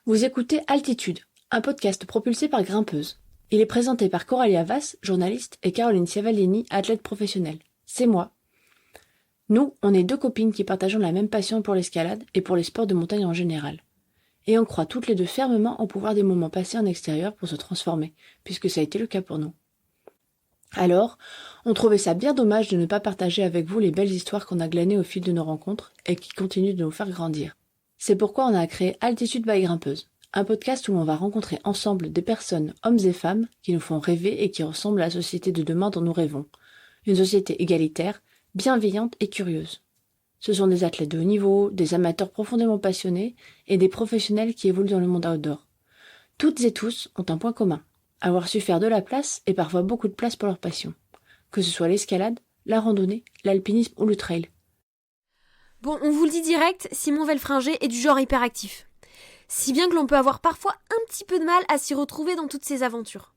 Vous écoutez Altitude, un podcast propulsé par Grimpeuse. Il est présenté par Coralie Havas, journaliste, et Caroline Ciavallini, athlète professionnelle. C'est moi. Nous, on est deux copines qui partageons la même passion pour l'escalade et pour les sports de montagne en général. Et on croit toutes les deux fermement au pouvoir des moments passés en extérieur pour se transformer, puisque ça a été le cas pour nous. Alors, on trouvait ça bien dommage de ne pas partager avec vous les belles histoires qu'on a glanées au fil de nos rencontres et qui continuent de nous faire grandir. C'est pourquoi on a créé Altitude by Grimpeuse, un podcast où on va rencontrer ensemble des personnes, hommes et femmes, qui nous font rêver et qui ressemblent à la société de demain dont nous rêvons. Une société égalitaire, bienveillante et curieuse. Ce sont des athlètes de haut niveau, des amateurs profondément passionnés et des professionnels qui évoluent dans le monde outdoor. Toutes et tous ont un point commun, avoir su faire de la place et parfois beaucoup de place pour leur passion. Que ce soit l'escalade, la randonnée, l'alpinisme ou le trail. Bon, on vous le dit direct, Simon Velfringer est du genre hyperactif. Si bien que l'on peut avoir parfois un petit peu de mal à s'y retrouver dans toutes ces aventures.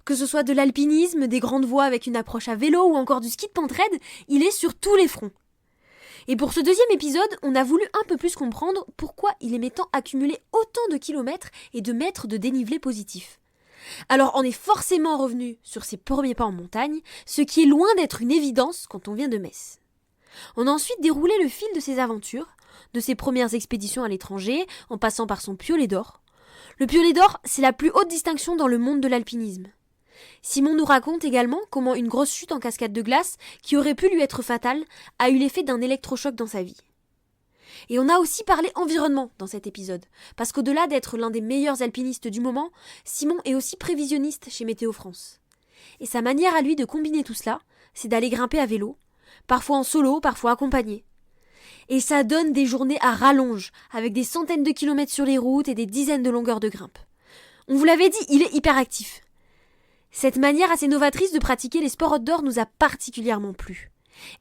Que ce soit de l'alpinisme, des grandes voies avec une approche à vélo ou encore du ski de pentraide, il est sur tous les fronts. Et pour ce deuxième épisode, on a voulu un peu plus comprendre pourquoi il aimait tant accumuler autant de kilomètres et de mètres de dénivelé positif. Alors on est forcément revenu sur ses premiers pas en montagne, ce qui est loin d'être une évidence quand on vient de Metz. On a ensuite déroulé le fil de ses aventures, de ses premières expéditions à l'étranger, en passant par son piolet d'or. Le piolet d'or, c'est la plus haute distinction dans le monde de l'alpinisme. Simon nous raconte également comment une grosse chute en cascade de glace, qui aurait pu lui être fatale, a eu l'effet d'un électrochoc dans sa vie. Et on a aussi parlé environnement dans cet épisode, parce qu'au-delà d'être l'un des meilleurs alpinistes du moment, Simon est aussi prévisionniste chez Météo France. Et sa manière à lui de combiner tout cela, c'est d'aller grimper à vélo, parfois en solo, parfois accompagné. Et ça donne des journées à rallonge, avec des centaines de kilomètres sur les routes et des dizaines de longueurs de grimpe. On vous l'avait dit, il est hyperactif. Cette manière assez novatrice de pratiquer les sports outdoor nous a particulièrement plu.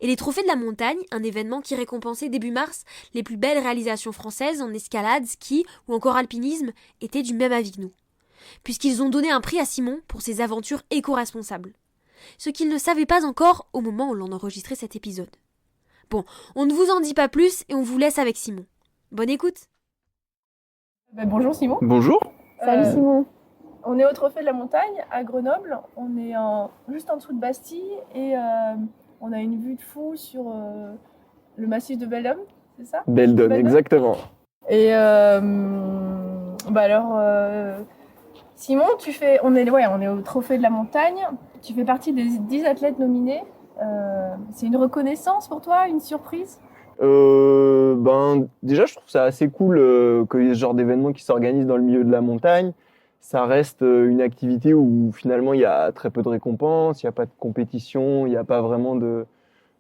Et les Trophées de la montagne, un événement qui récompensait début mars les plus belles réalisations françaises en escalade, ski ou encore alpinisme, étaient du même avis que nous. Puisqu'ils ont donné un prix à Simon pour ses aventures éco-responsables. Ce qu'il ne savait pas encore au moment où l'on enregistrait cet épisode. Bon, on ne vous en dit pas plus et on vous laisse avec Simon. Bonne écoute. Bonjour Simon. Bonjour. Salut Simon. On est au Trophée de la montagne à Grenoble. On est juste en dessous de Bastille et on a une vue de fou sur le massif de Beldon, c'est ça? Beldon, exactement. Et Simon, on est au Trophée de la montagne. Tu fais partie des 10 athlètes nominés. C'est une reconnaissance pour toi, une surprise? Déjà, je trouve ça assez cool qu'il y ait ce genre d'événement qui s'organise dans le milieu de la montagne. Ça reste une activité où finalement il y a très peu de récompenses, il n'y a pas de compétition, il n'y a pas vraiment de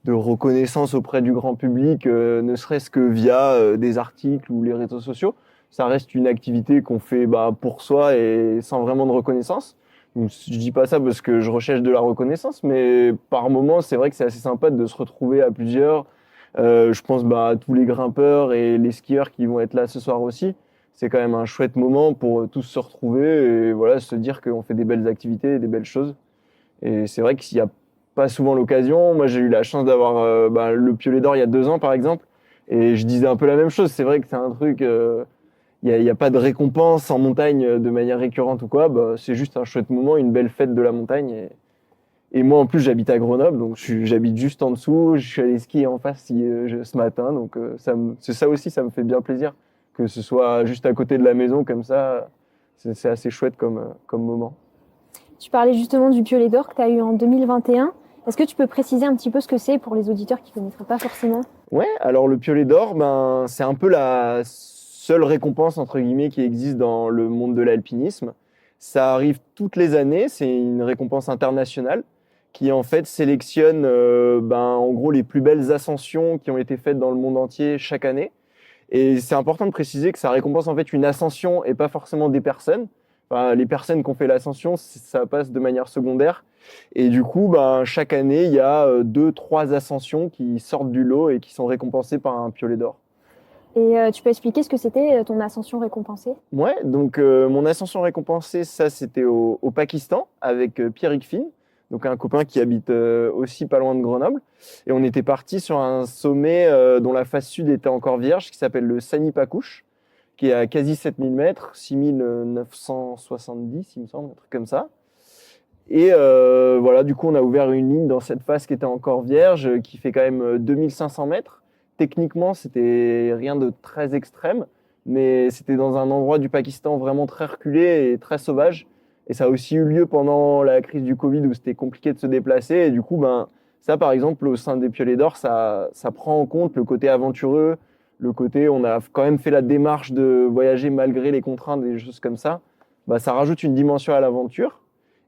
reconnaissance auprès du grand public, ne serait-ce que via des articles ou les réseaux sociaux. Ça reste une activité qu'on fait pour soi et sans vraiment de reconnaissance. Donc, je dis pas ça parce que je recherche de la reconnaissance, mais par moments, c'est vrai que c'est assez sympa de se retrouver à plusieurs. Je pense à tous les grimpeurs et les skieurs qui vont être là ce soir aussi. C'est quand même un chouette moment pour tous se retrouver et voilà, se dire qu'on fait des belles activités et des belles choses. Et c'est vrai qu'il n'y a pas souvent l'occasion. Moi, j'ai eu la chance d'avoir le piolet d'or il y a 2 ans, par exemple. Et je disais un peu la même chose. C'est vrai que c'est un truc... Il y a pas de récompense en montagne de manière récurrente ou quoi. C'est juste un chouette moment, une belle fête de la montagne. Et moi, en plus, j'habite à Grenoble, donc j'habite juste en dessous. Je suis allé skier en face ce matin. Donc c'est ça aussi, ça me fait bien plaisir. Que ce soit juste à côté de la maison comme ça, c'est assez chouette comme moment. Tu parlais justement du piolet d'or que tu as eu en 2021. Est-ce que tu peux préciser un petit peu ce que c'est pour les auditeurs qui ne connaîtraient pas forcément? Ouais, alors le piolet d'or, c'est un peu la seule récompense entre guillemets qui existe dans le monde de l'alpinisme. Ça arrive toutes les années, c'est une récompense internationale qui en fait sélectionne en gros les plus belles ascensions qui ont été faites dans le monde entier chaque année. Et c'est important de préciser que ça récompense en fait une ascension et pas forcément des personnes. Enfin, les personnes qui ont fait l'ascension, ça passe de manière secondaire. Et du coup, chaque année, il y a 2-3 ascensions qui sortent du lot et qui sont récompensées par un piolet d'or. Et tu peux expliquer ce que c'était ton ascension récompensée? Ouais, donc mon ascension récompensée, ça c'était au Pakistan avec Pierrick Finn, donc un copain qui habite aussi pas loin de Grenoble. Et on était parti sur un sommet dont la face sud était encore vierge, qui s'appelle le Sani Pakouche, qui est à quasi 7000 mètres, 6970, il me semble, un truc comme ça. Et voilà, du coup, on a ouvert une ligne dans cette phase qui était encore vierge, qui fait quand même 2500 mètres. Techniquement, c'était rien de très extrême, mais c'était dans un endroit du Pakistan vraiment très reculé et très sauvage. Et ça a aussi eu lieu pendant la crise du Covid où c'était compliqué de se déplacer. Et du coup, ben, ça, par exemple, au sein des Piolets d'Or, ça prend en compte le côté aventureux, le côté on a quand même fait la démarche de voyager malgré les contraintes, des choses comme ça. Ben, ça rajoute une dimension à l'aventure.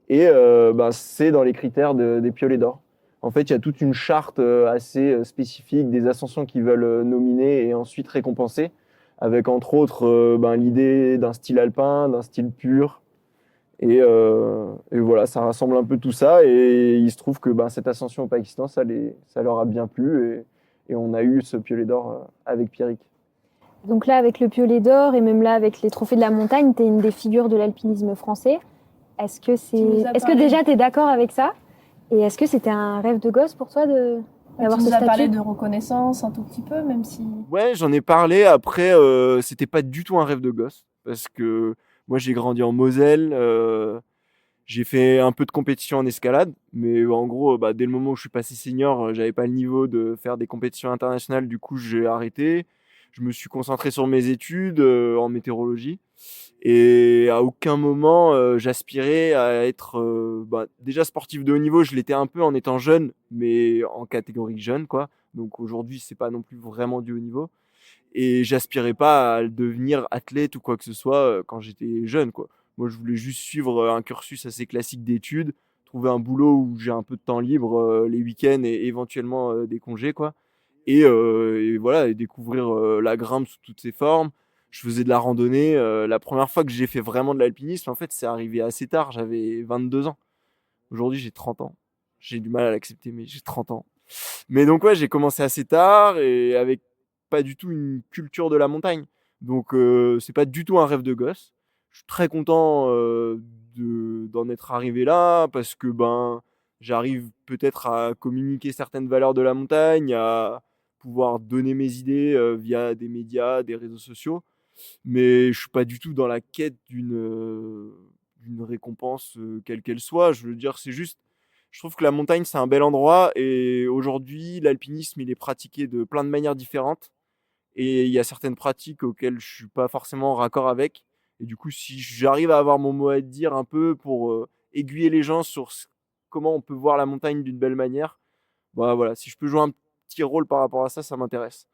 Et ben, c'est dans les critères des Piolets d'Or. En fait, il y a toute une charte assez spécifique des ascensions qu'ils veulent nominer et ensuite récompenser, avec entre autres ben, l'idée d'un style alpin, d'un style pur. Et voilà, ça rassemble un peu tout ça. Et il se trouve que ben, cette ascension au Pakistan, ça leur a bien plu. Et on a eu ce Piolet d'Or avec Pierrick. Donc là, avec le Piolet d'Or et même là, avec les trophées de la montagne, tu es une des figures de l'alpinisme français. Est-ce que déjà tu es d'accord avec ça? Et est-ce que c'était un rêve de gosse pour toi d'avoir ce Tu nous as statut? parlé de reconnaissance un tout petit peu, même si... Ouais, j'en ai parlé. Après, c'était pas du tout un rêve de gosse. Parce que moi, j'ai grandi en Moselle. J'ai fait un peu de compétition en escalade. Mais en gros, bah, dès le moment où je suis passé senior, j'avais pas le niveau de faire des compétitions internationales. Du coup, j'ai arrêté. Je me suis concentré sur mes études en météorologie. Et à aucun moment, j'aspirais à être bah, déjà sportif de haut niveau. Je l'étais un peu en étant jeune, mais en catégorie jeune, quoi. Donc aujourd'hui, c'est pas non plus vraiment du haut niveau. Et j'aspirais pas à devenir athlète ou quoi que ce soit quand j'étais jeune, quoi. Moi, je voulais juste suivre un cursus assez classique d'études, trouver un boulot où j'ai un peu de temps libre les week-ends et éventuellement des congés, quoi. Et voilà, et découvrir la grimpe sous toutes ses formes. Je faisais de la randonnée. La première fois que j'ai fait vraiment de l'alpinisme, en fait, c'est arrivé assez tard. J'avais 22 ans. Aujourd'hui, j'ai 30 ans. J'ai du mal à l'accepter, mais j'ai 30 ans. Mais donc, ouais, j'ai commencé assez tard et avec pas du tout une culture de la montagne. Donc, c'est pas du tout un rêve de gosse. Je suis très content d'en être arrivé là parce que ben, j'arrive peut-être à communiquer certaines valeurs de la montagne, à pouvoir donner mes idées via des médias, des réseaux sociaux. Mais je suis pas du tout dans la quête d'une récompense quelle qu'elle soit. Je veux dire, c'est juste, je trouve que la montagne c'est un bel endroit et aujourd'hui l'alpinisme il est pratiqué de plein de manières différentes et il y a certaines pratiques auxquelles je suis pas forcément raccord avec. Et du coup, si j'arrive à avoir mon mot à dire un peu pour aiguiller les gens sur comment on peut voir la montagne d'une belle manière, bah voilà, si je peux jouer un petit rôle par rapport à ça, ça m'intéresse.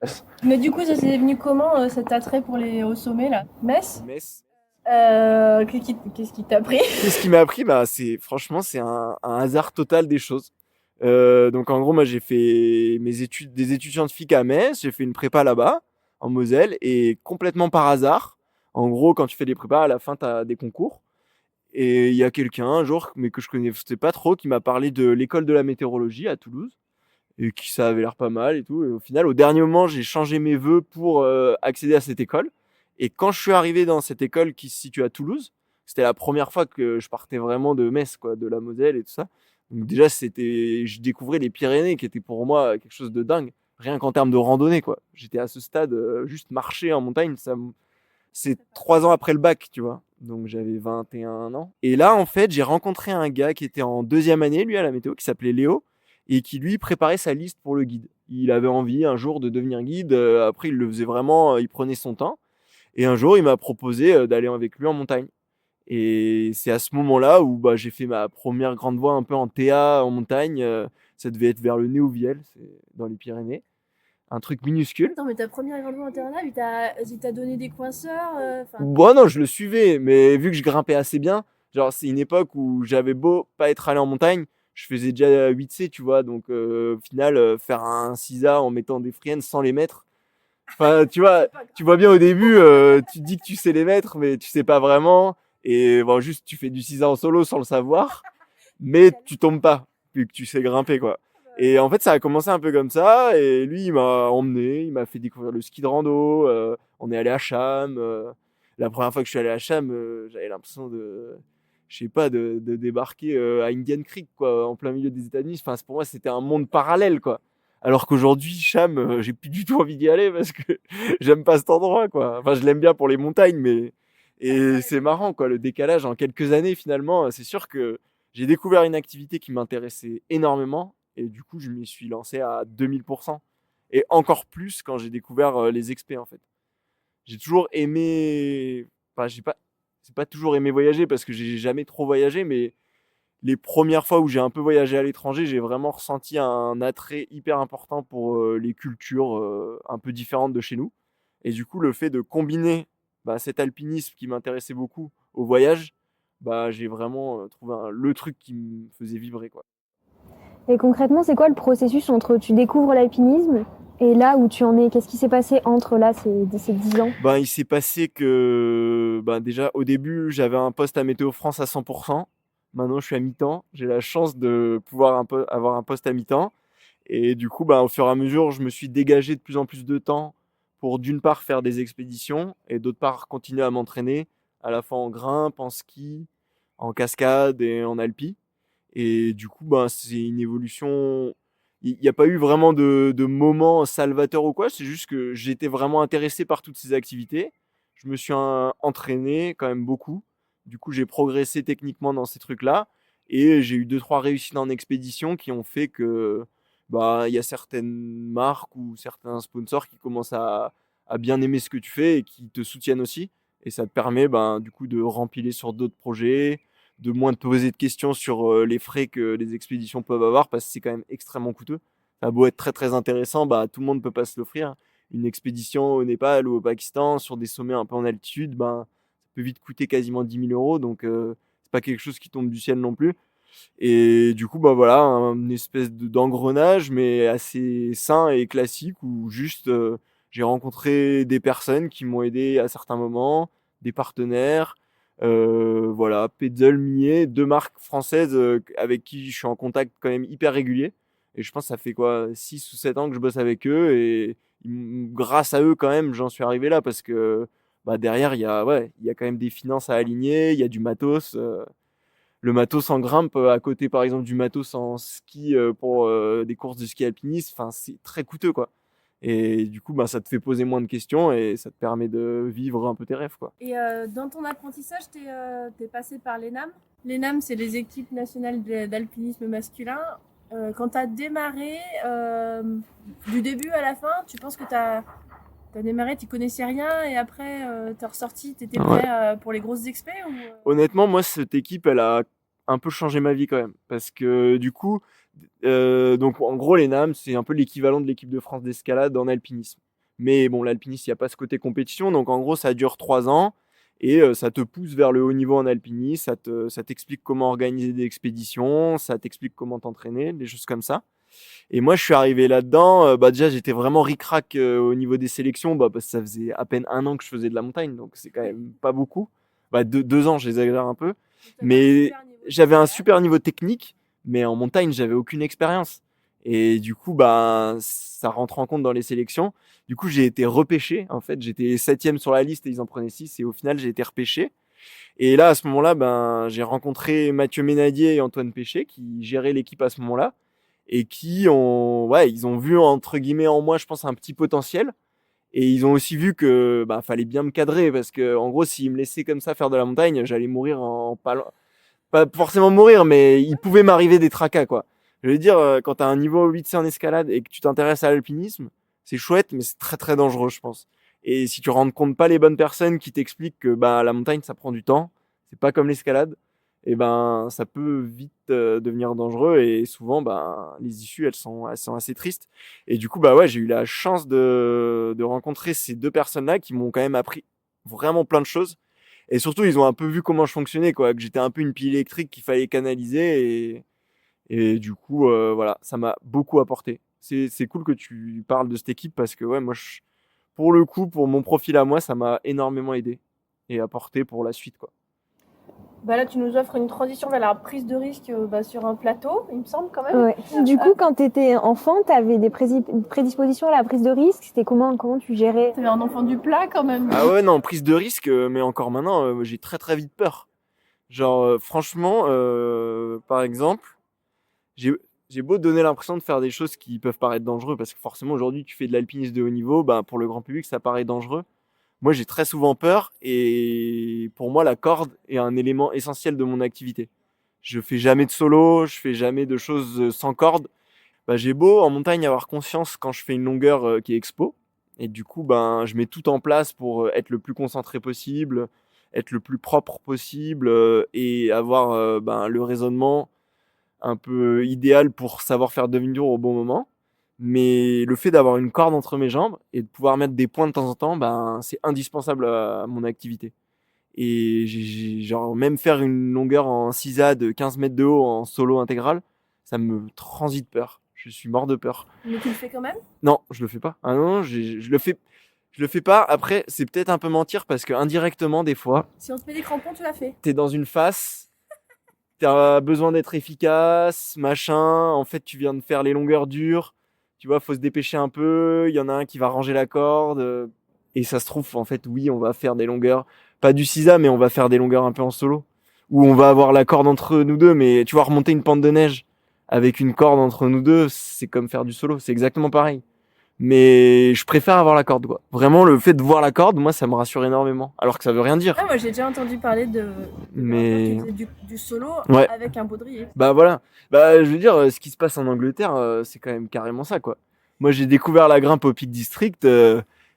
Mais du coup, ça s'est venu comment, cet attrait pour les hauts sommets, là? Metz? Metz. Qu'est-ce qui t'a pris? Qu'est-ce qui m'a appris? Bah, franchement, c'est un hasard total des choses. Donc en gros, moi j'ai fait des études scientifiques à Metz, j'ai fait une prépa là-bas, en Moselle, et complètement par hasard. En gros, quand tu fais des prépas, à la fin, tu as des concours. Et il y a quelqu'un un jour, mais que je connaissais pas trop, qui m'a parlé de l'école de la météorologie à Toulouse, et qui ça avait l'air pas mal et tout. Et au final, au dernier moment, j'ai changé mes vœux pour accéder à cette école. Et quand je suis arrivé dans cette école qui se situe à Toulouse, c'était la première fois que je partais vraiment de Metz, quoi, de la Moselle et tout ça. Donc déjà, je découvrais les Pyrénées, qui étaient pour moi quelque chose de dingue, rien qu'en termes de randonnée, quoi. J'étais à ce stade, juste marcher en montagne, c'est 3 ans après le bac, tu vois. Donc j'avais 21 ans. Et là, en fait, j'ai rencontré un gars qui était en 2e année, lui, à la météo, qui s'appelait Léo, et qui, lui, préparait sa liste pour le guide. Il avait envie un jour de devenir guide. Après, il le faisait vraiment, il prenait son temps. Et un jour, il m'a proposé d'aller avec lui en montagne. Et c'est à ce moment-là où bah, j'ai fait ma première grande voie un peu en TA en montagne. Ça devait être vers le Néouviel, c'est dans les Pyrénées. Un truc minuscule. Attends, mais ta première grande voie internale, il t'a donné des coinceurs Bon, non, je le suivais, mais vu que je grimpais assez bien, genre c'est une époque où j'avais beau pas être allé en montagne, je faisais déjà 8C, tu vois. Donc au final, faire un 6A en mettant des friennes sans les mettre. Enfin, tu vois bien au début, tu te dis que tu sais les mettre, mais tu sais pas vraiment. Et bon, juste, tu fais du 6A en solo sans le savoir, mais tu tombes pas, vu que tu sais grimper, quoi. Et en fait, ça a commencé un peu comme ça, et lui, il m'a emmené, il m'a fait découvrir le ski de rando, on est allé à Cham. La première fois que je suis allé à Cham, j'avais l'impression je sais pas, de débarquer à Indian Creek, quoi, en plein milieu des États-Unis. Enfin, pour moi, c'était un monde parallèle, quoi. Alors qu'aujourd'hui, Cham, j'ai plus du tout envie d'y aller parce que j'aime pas cet endroit, quoi. Enfin, je l'aime bien pour les montagnes, mais et c'est marrant, quoi, le décalage en quelques années finalement. C'est sûr que j'ai découvert une activité qui m'intéressait énormément et du coup, je m'y suis lancé à 2000%. Et encore plus quand j'ai découvert les expés, en fait. J'ai toujours aimé, enfin, c'est pas toujours aimé voyager parce que j'ai jamais trop voyagé, mais les premières fois où j'ai un peu voyagé à l'étranger, j'ai vraiment ressenti un attrait hyper important pour les cultures un peu différentes de chez nous. Et du coup, le fait de combiner cet alpinisme qui m'intéressait beaucoup au voyage, j'ai vraiment trouvé le truc qui me faisait vibrer, quoi. Et concrètement, c'est quoi le processus entre tu découvres l'alpinisme et là où tu en es? Qu'est-ce qui s'est passé entre là ces 10 ans? Il s'est passé que déjà au début, j'avais un poste à Météo France à 100%. Maintenant, je suis à mi-temps. J'ai la chance de pouvoir avoir un poste à mi-temps. Et du coup, au fur et à mesure, je me suis dégagé de plus en plus de temps pour d'une part faire des expéditions et d'autre part continuer à m'entraîner à la fois en grimpe, en ski, en cascade et en alpi. Et du coup, c'est une évolution. Il n'y a pas eu vraiment de moment salvateur ou quoi. C'est juste que j'étais vraiment intéressé par toutes ces activités. Je me suis entraîné quand même beaucoup. Du coup, j'ai progressé techniquement dans ces trucs-là. Et j'ai eu 2-3 réussites en expédition qui ont fait que il y a certaines marques ou certains sponsors qui commencent à bien aimer ce que tu fais et qui te soutiennent aussi. Et ça te permet du coup de rempiler sur d'autres projets, de moins te poser de questions sur les frais que les expéditions peuvent avoir parce que c'est quand même extrêmement coûteux. Ça a beau être très très intéressant, tout le monde ne peut pas se l'offrir. Une expédition au Népal ou au Pakistan sur des sommets un peu en altitude, ça peut vite coûter quasiment 10 000 euros. Donc c'est pas quelque chose qui tombe du ciel non plus. Et du coup, voilà, une espèce d'engrenage, mais assez sain et classique où juste j'ai rencontré des personnes qui m'ont aidé à certains moments, des partenaires, voilà, Petzl, Millet, 2 marques françaises avec qui je suis en contact quand même hyper régulier. Et je pense que ça fait 6 ou 7 ans que je bosse avec eux et grâce à eux quand même, j'en suis arrivé là parce que derrière, il y a quand même des finances à aligner, il y a du matos. Le matos en grimpe à côté par exemple du matos en ski pour des courses de ski alpiniste, enfin c'est très coûteux quoi. Et du coup ça te fait poser moins de questions et ça te permet de vivre un peu tes rêves quoi. Et dans ton apprentissage, t'es passé par l'ENAM. L'ENAM, c'est les équipes nationales d'alpinisme masculin. Quand t'as démarré du début à la fin, tu penses que t'as démarré, tu connaissais rien et après t'es ressorti, t'étais prêt pour les grosses expés ou... Honnêtement, moi cette équipe elle a un peu changé ma vie quand même parce que du coup donc en gros l'ENAM c'est un peu l'équivalent de l'équipe de France d'escalade en alpinisme. Mais bon, l'alpinisme, il n'y a pas ce côté compétition, donc en gros ça dure 3 ans et ça te pousse vers le haut niveau en alpinisme, ça t'explique comment organiser des expéditions, ça t'explique comment t'entraîner, des choses comme ça. Et moi je suis arrivé là-dedans, déjà j'étais vraiment ric-rac au niveau des sélections, parce que ça faisait à peine 1 an que je faisais de la montagne, donc c'est quand même pas beaucoup. 2 ans, j'exagère un peu, mais j'avais un super niveau technique, mais en montagne j'avais aucune expérience. Et du coup ça rentre en compte dans les sélections. Du coup j'ai été repêché, en fait j'étais 7e sur la liste et ils en prenaient 6 et au final j'ai été repêché. Et là à ce moment-là j'ai rencontré Mathieu Ménadier et Antoine Péché qui géraient l'équipe à ce moment-là et qui ils ont vu entre guillemets en moi je pense un petit potentiel. Et ils ont aussi vu que fallait bien me cadrer parce que en gros s'ils me laissaient comme ça faire de la montagne, j'allais mourir pas forcément mourir, mais il pouvait m'arriver des tracas quoi. Je veux dire quand tu as un niveau 8C en escalade et que tu t'intéresses à l'alpinisme, c'est chouette mais c'est très très dangereux je pense. Et si tu rencontres pas les bonnes personnes qui t'expliquent que la montagne ça prend du temps, c'est pas comme l'escalade, et ça peut vite devenir dangereux et souvent les issues elles sont assez tristes. Et du coup j'ai eu la chance de rencontrer ces 2 personnes-là qui m'ont quand même appris vraiment plein de choses et surtout ils ont un peu vu comment je fonctionnais quoi, que j'étais un peu une pile électrique qu'il fallait canaliser et du coup voilà, ça m'a beaucoup apporté. C'est cool que tu parles de cette équipe parce que moi pour le coup pour mon profil à moi ça m'a énormément aidé et apporté pour la suite quoi. Là, tu nous offres une transition vers la prise de risque sur un plateau, il me semble quand même. Ouais. Du coup, quand tu étais enfant, tu avais des prédispositions à la prise de risque. C'était comment tu gérais? Tu avais un enfant du plat quand même. Ah ouais, non, prise de risque, mais encore maintenant, j'ai très très vite peur. Genre, franchement, par exemple, j'ai beau donner l'impression de faire des choses qui peuvent paraître dangereuses, parce que forcément aujourd'hui tu fais de l'alpinisme de haut niveau, bah, pour le grand public ça paraît dangereux. Moi j'ai très souvent peur et pour moi la corde est un élément essentiel de mon activité. Je fais jamais de solo, je fais jamais de choses sans corde. Bah, j'ai beau en montagne avoir conscience quand je fais une longueur qui est expo, et du coup ben je mets tout en place pour être le plus concentré possible, être le plus propre possible et avoir ben, le raisonnement un peu idéal pour savoir faire demi-tour au bon moment. Mais le fait d'avoir une corde entre mes jambes et de pouvoir mettre des points de temps en temps, ben c'est indispensable à mon activité. Et genre même faire une longueur en CISA de 15 mètres de haut en solo intégral, ça me transite peur. Je suis mort de peur. Mais tu le fais quand même? Non, je le fais pas. Ah non, je le fais pas. Après, c'est peut-être un peu mentir parce que indirectement, des fois, Si on te met des crampons, tu l'as fait? t'es dans une phase, t'as besoin d'être efficace, machin. En fait, tu viens de faire les longueurs dures. Tu vois, faut se dépêcher un peu. Il y en a un qui va ranger la corde. Et ça se trouve, en fait, oui, on va faire des longueurs. Pas du CISA, mais on va faire des longueurs un peu en solo. Où on va avoir la corde entre nous deux. Mais tu vois, remonter une pente de neige avec une corde entre nous deux, c'est comme faire du solo. C'est exactement pareil. Mais je préfère avoir la corde, quoi. Vraiment, le fait de voir la corde, moi, ça me rassure énormément. Alors que ça veut rien dire. Ah, moi j'ai déjà entendu parler de Mais qui faisait du solo ouais. avec un baudrier. Bah voilà. Bah je veux dire, ce qui se passe en Angleterre, c'est quand même carrément ça, quoi. Moi, j'ai découvert la grimpe au Peak District.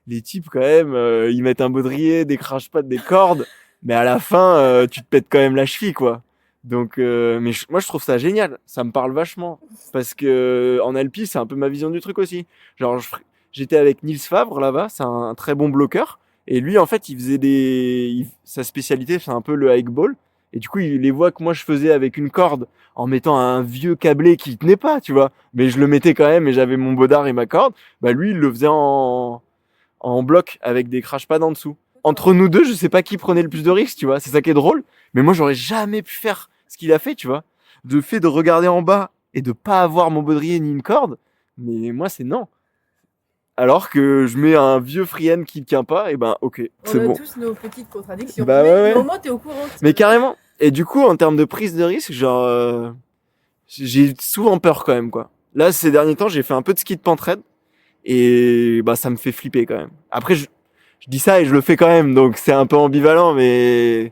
Les types, quand même, ils mettent un baudrier, des crash-pads, des cordes. Mais à la fin, tu te pètes quand même la cheville, quoi. Donc, mais moi, je trouve ça génial. Ça me parle vachement. Parce que en alpi, c'est un peu ma vision du truc aussi. Genre, j'étais avec Niels Favre là-bas. C'est un très bon bloqueur. Et lui, en fait, il faisait sa spécialité, c'est un peu le hike ball. Et du coup, il les voit que moi, je faisais avec une corde en mettant un vieux câblé qui tenait pas, tu vois. Mais je le mettais quand même et j'avais mon baudard et ma corde. Bah, lui, il le faisait en bloc avec des crash pads en dessous. Entre nous deux, je sais pas qui prenait le plus de risques, tu vois. C'est ça qui est drôle. Mais moi, j'aurais jamais pu faire ce qu'il a fait, tu vois. Le fait de regarder en bas et de pas avoir mon baudrier ni une corde, mais moi, c'est non. Alors que je mets un vieux freehand qui tient pas, et ben, ok, c'est On a bon. tous nos petites contradictions. Bah, mais ouais. au moins t'es au courant. Mais carrément. Et du coup, en termes de prise de risque, genre, j'ai souvent peur quand même, quoi. Là, ces derniers temps, j'ai fait un peu de ski de pentraide. Et bah, ça me fait flipper quand même. Après, je dis ça et je le fais quand même, donc c'est un peu ambivalent, mais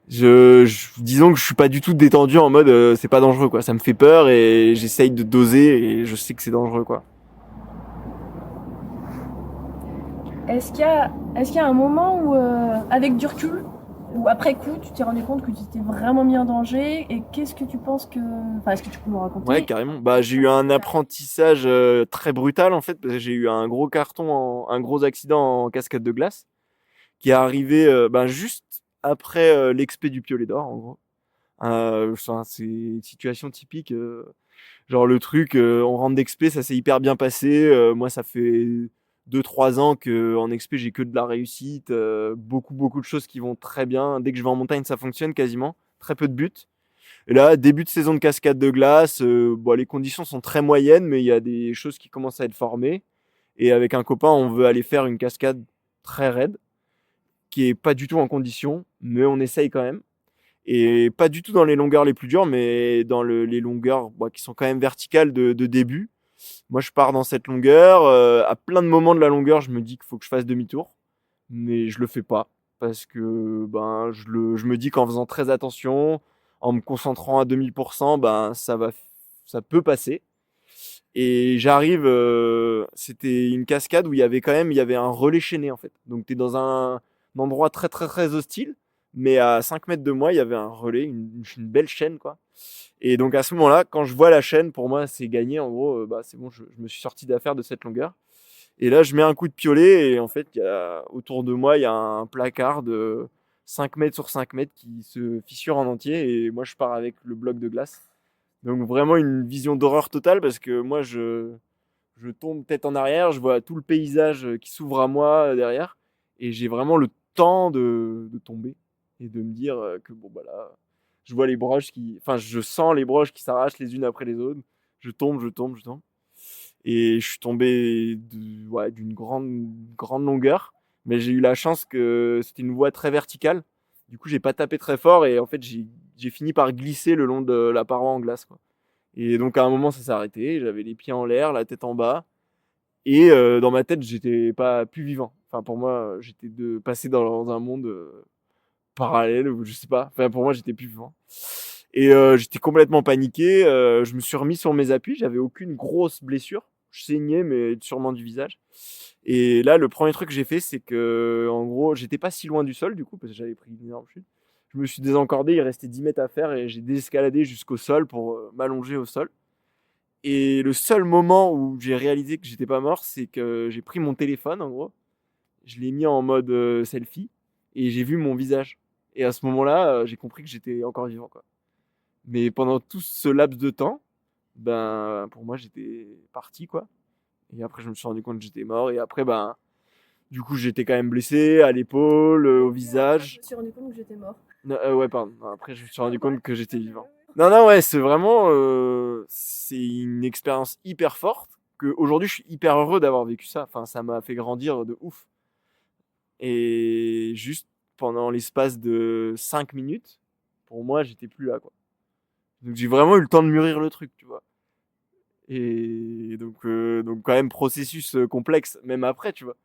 disons que je suis pas du tout détendu en mode c'est pas dangereux, quoi. Ça me fait peur et j'essaye de doser et je sais que c'est dangereux, quoi. Est-ce qu'il y a un moment où, avec du recul, ou après coup, tu t'es rendu compte que tu t'es vraiment mis en danger et qu'est-ce que tu penses que... Enfin, est-ce que tu peux me raconter? Ouais, carrément. Bah, j'ai eu un apprentissage très brutal, en fait, parce que j'ai eu un gros un gros accident en cascade de glace qui est arrivé bah, juste après l'expé du Piolet d'Or, en gros. C'est une situation typique. Genre le truc, on rentre d'expé, ça s'est hyper bien passé. Moi, ça fait 2-3 ans que en expé, j'ai que de la réussite. Beaucoup de choses qui vont très bien. Dès que je vais en montagne, ça fonctionne quasiment. Très peu de buts. Et là, début de saison de cascade de glace, bon, les conditions sont très moyennes, mais il y a des choses qui commencent à être formées. Et avec un copain, on veut aller faire une cascade très raide, qui est pas du tout en condition, mais on essaye quand même. Et pas du tout dans les longueurs les plus dures, mais dans les longueurs qui sont quand même verticales de début. Moi, je pars dans cette longueur. À plein de moments de la longueur, je me dis qu'il faut que je fasse demi-tour, mais je le fais pas parce que ben je me dis qu'en faisant très attention, en me concentrant à 2000%, ben ça peut passer. Et j'arrive, c'était une cascade où il y avait un relais chaîné en fait. Donc t'es dans un endroit très hostile, mais à 5 mètres de moi, il y avait un relais, une belle chaîne quoi. Et donc à ce moment-là, quand je vois la chaîne, pour moi c'est gagné. En gros, bah c'est bon, je me suis sorti d'affaire de cette longueur. Et là, je mets un coup de piolet et en fait, autour de moi, il y a un placard de 5 mètres sur 5 mètres qui se fissure en entier et moi, je pars avec le bloc de glace. Donc vraiment une vision d'horreur totale parce que moi, je tombe tête en arrière, je vois tout le paysage qui s'ouvre à moi derrière et j'ai vraiment le temps de tomber et de me dire que bon, bah là, je vois les broches enfin, je sens les broches qui s'arrachent les unes après les autres. Je tombe. Et je suis tombé d'une grande longueur. Mais j'ai eu la chance que c'était une voie très verticale. Du coup, j'ai pas tapé très fort et en fait, j'ai fini par glisser le long de la paroi en glace, quoi. Et donc à un moment ça s'est arrêté, j'avais les pieds en l'air, la tête en bas, et dans ma tête j'étais pas plus vivant. Enfin pour moi j'étais passé dans un monde parallèle, ou je sais pas. Enfin pour moi j'étais plus vivant. Et j'étais complètement paniqué. Je me suis remis sur mes appuis, j'avais aucune grosse blessure, je saignais mais sûrement du visage. Et là le premier truc que j'ai fait c'est que en gros j'étais pas si loin du sol du coup parce que j'avais pris une énorme chute. Je me suis désencordé, il restait 10 mètres à faire et j'ai désescaladé jusqu'au sol pour m'allonger au sol. Et le seul moment où j'ai réalisé que j'étais pas mort, c'est que j'ai pris mon téléphone, en gros. Je l'ai mis en mode selfie et j'ai vu mon visage. Et à ce moment-là, j'ai compris que j'étais encore vivant, quoi. Mais pendant tout ce laps de temps, ben, pour moi, j'étais parti, quoi. Et après, je me suis rendu compte que j'étais mort. Et après, ben, du coup, j'étais quand même blessé à l'épaule, au visage. Je me suis rendu compte que j'étais mort. Non, ouais, pardon. Après, je me suis rendu compte que j'étais vivant. Non, non, ouais, c'est vraiment, c'est une expérience hyper forte que aujourd'hui, je suis hyper heureux d'avoir vécu ça. Enfin, ça m'a fait grandir de ouf. Et juste pendant l'espace de 5 minutes, pour moi, j'étais plus là, quoi. Donc, j'ai vraiment eu le temps de mûrir le truc, tu vois. Et donc quand même, processus complexe, même après, tu vois.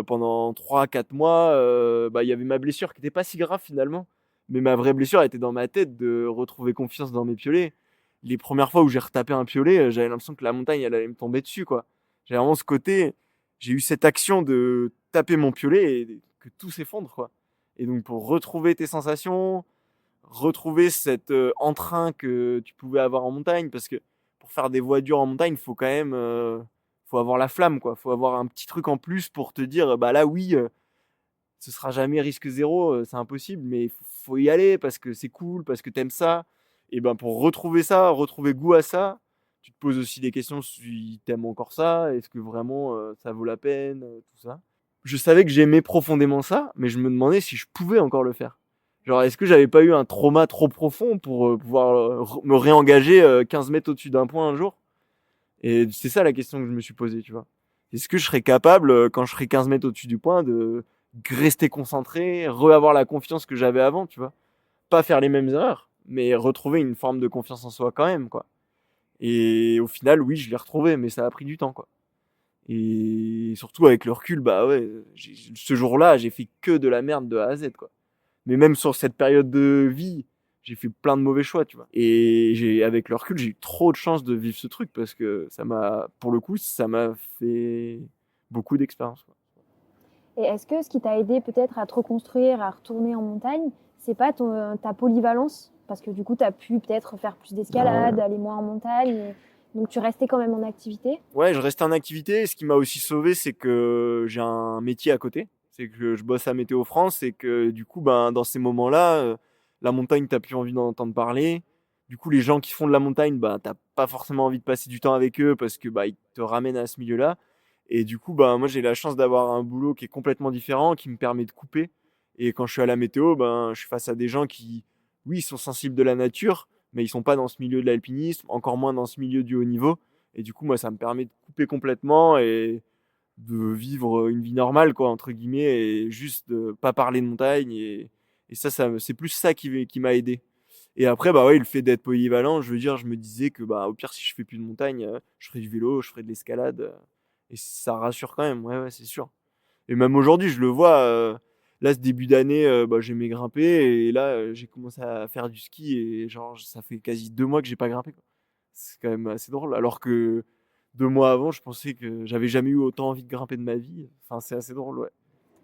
Pendant 3 4 mois, bah, il y avait ma blessure qui était pas si grave finalement. Mais ma vraie blessure était dans ma tête de retrouver confiance dans mes piolets. Les premières fois où j'ai retapé un piolet, j'avais l'impression que la montagne elle allait me tomber dessus, quoi. J'avais vraiment ce côté, j'ai eu cette action de taper mon piolet et que tout s'effondre, quoi. Et donc pour retrouver tes sensations, retrouver cet entrain que tu pouvais avoir en montagne, parce que pour faire des voies dures en montagne, il faut quand même faut avoir la flamme, quoi. Faut avoir un petit truc en plus pour te dire bah là oui, ce sera jamais risque zéro, c'est impossible, mais faut y aller parce que c'est cool, parce que t'aimes ça. Et ben pour retrouver ça, retrouver goût à ça, tu te poses aussi des questions si t'aimes encore ça, est-ce que vraiment ça vaut la peine, tout ça. Je savais que j'aimais profondément ça, mais je me demandais si je pouvais encore le faire. Genre, est-ce que j'avais pas eu un trauma trop profond pour pouvoir me réengager 15 mètres au-dessus d'un point un jour? Et c'est ça la question que je me suis posée, tu vois. Est-ce que je serais capable, quand je serais 15 mètres au-dessus du point, de rester concentré, re-avoir la confiance que j'avais avant, tu vois? Pas faire les mêmes erreurs, mais retrouver une forme de confiance en soi quand même, quoi. Et au final, oui, je l'ai retrouvé, mais ça a pris du temps, quoi. Et surtout avec le recul, bah ouais, ce jour-là, j'ai fait que de la merde de A à Z, quoi. Mais même sur cette période de vie, j'ai fait plein de mauvais choix, tu vois. Et avec le recul, j'ai eu trop de chance de vivre ce truc parce que pour le coup, ça m'a fait beaucoup d'expérience, quoi. Et est-ce que ce qui t'a aidé peut-être à te reconstruire, à retourner en montagne, c'est pas ta polyvalence? Parce que du coup, tu as pu peut-être faire plus d'escalade, aller moins en montagne. Donc tu restais quand même en activité? Ouais, je restais en activité. Et ce qui m'a aussi sauvé, c'est que j'ai un métier à côté. C'est que je bosse à Météo France et que du coup, ben, dans ces moments-là, la montagne, t'as plus envie d'en entendre parler. Du coup, les gens qui font de la montagne, ben, t'as pas forcément envie de passer du temps avec eux parce que bah, ils te ramènent à ce milieu-là. Et du coup, ben, moi, j'ai la chance d'avoir un boulot qui est complètement différent, qui me permet de couper. Et quand je suis à la météo, ben, je suis face à des gens qui, oui, sont sensibles de la nature, mais ils sont pas dans ce milieu de l'alpinisme, encore moins dans ce milieu du haut niveau. Et du coup, moi, ça me permet de couper complètement et de vivre une vie normale, quoi, entre guillemets, et juste de pas parler de montagne. Et c'est plus ça qui m'a aidé. Et après, bah ouais, le fait d'être polyvalent, je veux dire, je me disais que, bah, au pire, si je fais plus de montagne, je ferai du vélo, je ferai de l'escalade. Et ça rassure quand même, ouais, ouais, c'est sûr. Et même aujourd'hui, je le vois, là, ce début d'année, bah, j'aimais grimper, et là, j'ai commencé à faire du ski, et genre, ça fait quasi 2 mois que j'ai pas grimpé, quoi. C'est quand même assez drôle. Alors que 2 mois avant, je pensais que j'avais jamais eu autant envie de grimper de ma vie. Enfin, c'est assez drôle, ouais.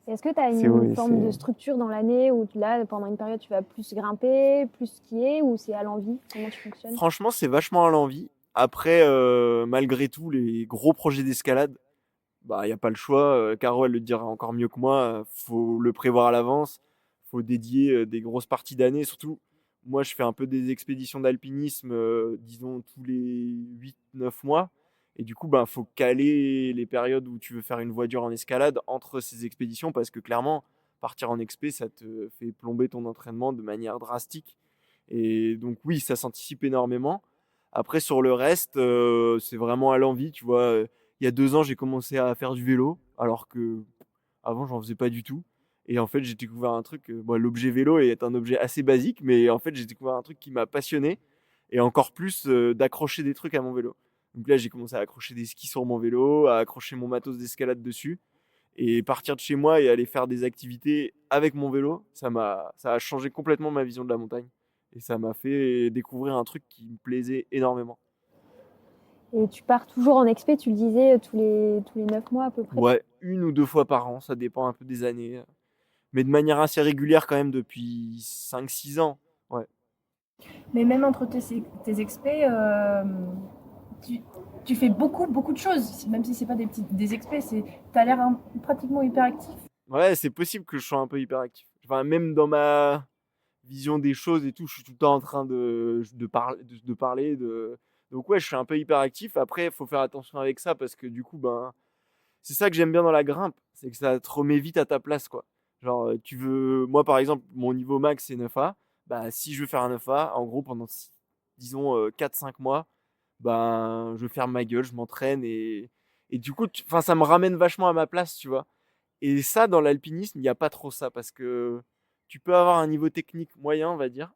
Est-ce que tu as une forme de structure dans l'année où là, pendant une période, tu vas plus grimper, plus skier, ou c'est à l'envie? Comment tu fonctionnes? Franchement, c'est vachement à l'envie. Après, malgré tout, les gros projets d'escalade, bah, y a pas le choix. Caro, elle le dira encore mieux que moi. Faut le prévoir à l'avance. Faut dédier des grosses parties d'année. Surtout, moi, je fais un peu des expéditions d'alpinisme, disons, tous les 8 9 mois. Et du coup, ben, faut caler les périodes où tu veux faire une voie dure en escalade entre ces expéditions parce que clairement, partir en expé, ça te fait plomber ton entraînement de manière drastique. Et donc, oui, ça s'anticipe énormément. Après, sur le reste, c'est vraiment à l'envie. Tu vois, il y a 2 ans, j'ai commencé à faire du vélo, alors que avant, j'en faisais pas du tout. Et en fait, j'ai découvert un truc. Bon, l'objet vélo est un objet assez basique, mais en fait, j'ai découvert un truc qui m'a passionné. et encore plus d'accrocher des trucs à mon vélo. Donc là, j'ai commencé à accrocher des skis sur mon vélo, à accrocher mon matos d'escalade dessus, et partir de chez moi et aller faire des activités avec mon vélo, ça a changé complètement ma vision de la montagne. Et ça m'a fait découvrir un truc qui me plaisait énormément. Et tu pars toujours en expé, tu le disais, tous les 9 mois à peu près? Ouais, 1 ou 2 fois par an, ça dépend un peu des années. Mais de manière assez régulière quand même depuis 5-6 ans. Ouais. Mais même entre tes expés, tu fais beaucoup de choses, même si c'est pas des expés, t'as l'air pratiquement hyperactif. Ouais, c'est possible que je sois un peu hyperactif. Enfin, même dans ma vision des choses et tout, je suis tout le temps en train de parler. Donc ouais, je suis un peu hyperactif. Après, il faut faire attention avec ça parce que du coup, ben, c'est ça que j'aime bien dans la grimpe, c'est que ça te remet vite à ta place, quoi. Genre, moi par exemple, mon niveau max c'est 9A. Bah, si je veux faire un 9A, en gros, pendant, disons, 4-5 mois, ben, je ferme ma gueule, je m'entraîne et du coup, enfin, ça me ramène vachement à ma place, tu vois. Et ça, dans l'alpinisme, il n'y a pas trop ça parce que tu peux avoir un niveau technique moyen, on va dire,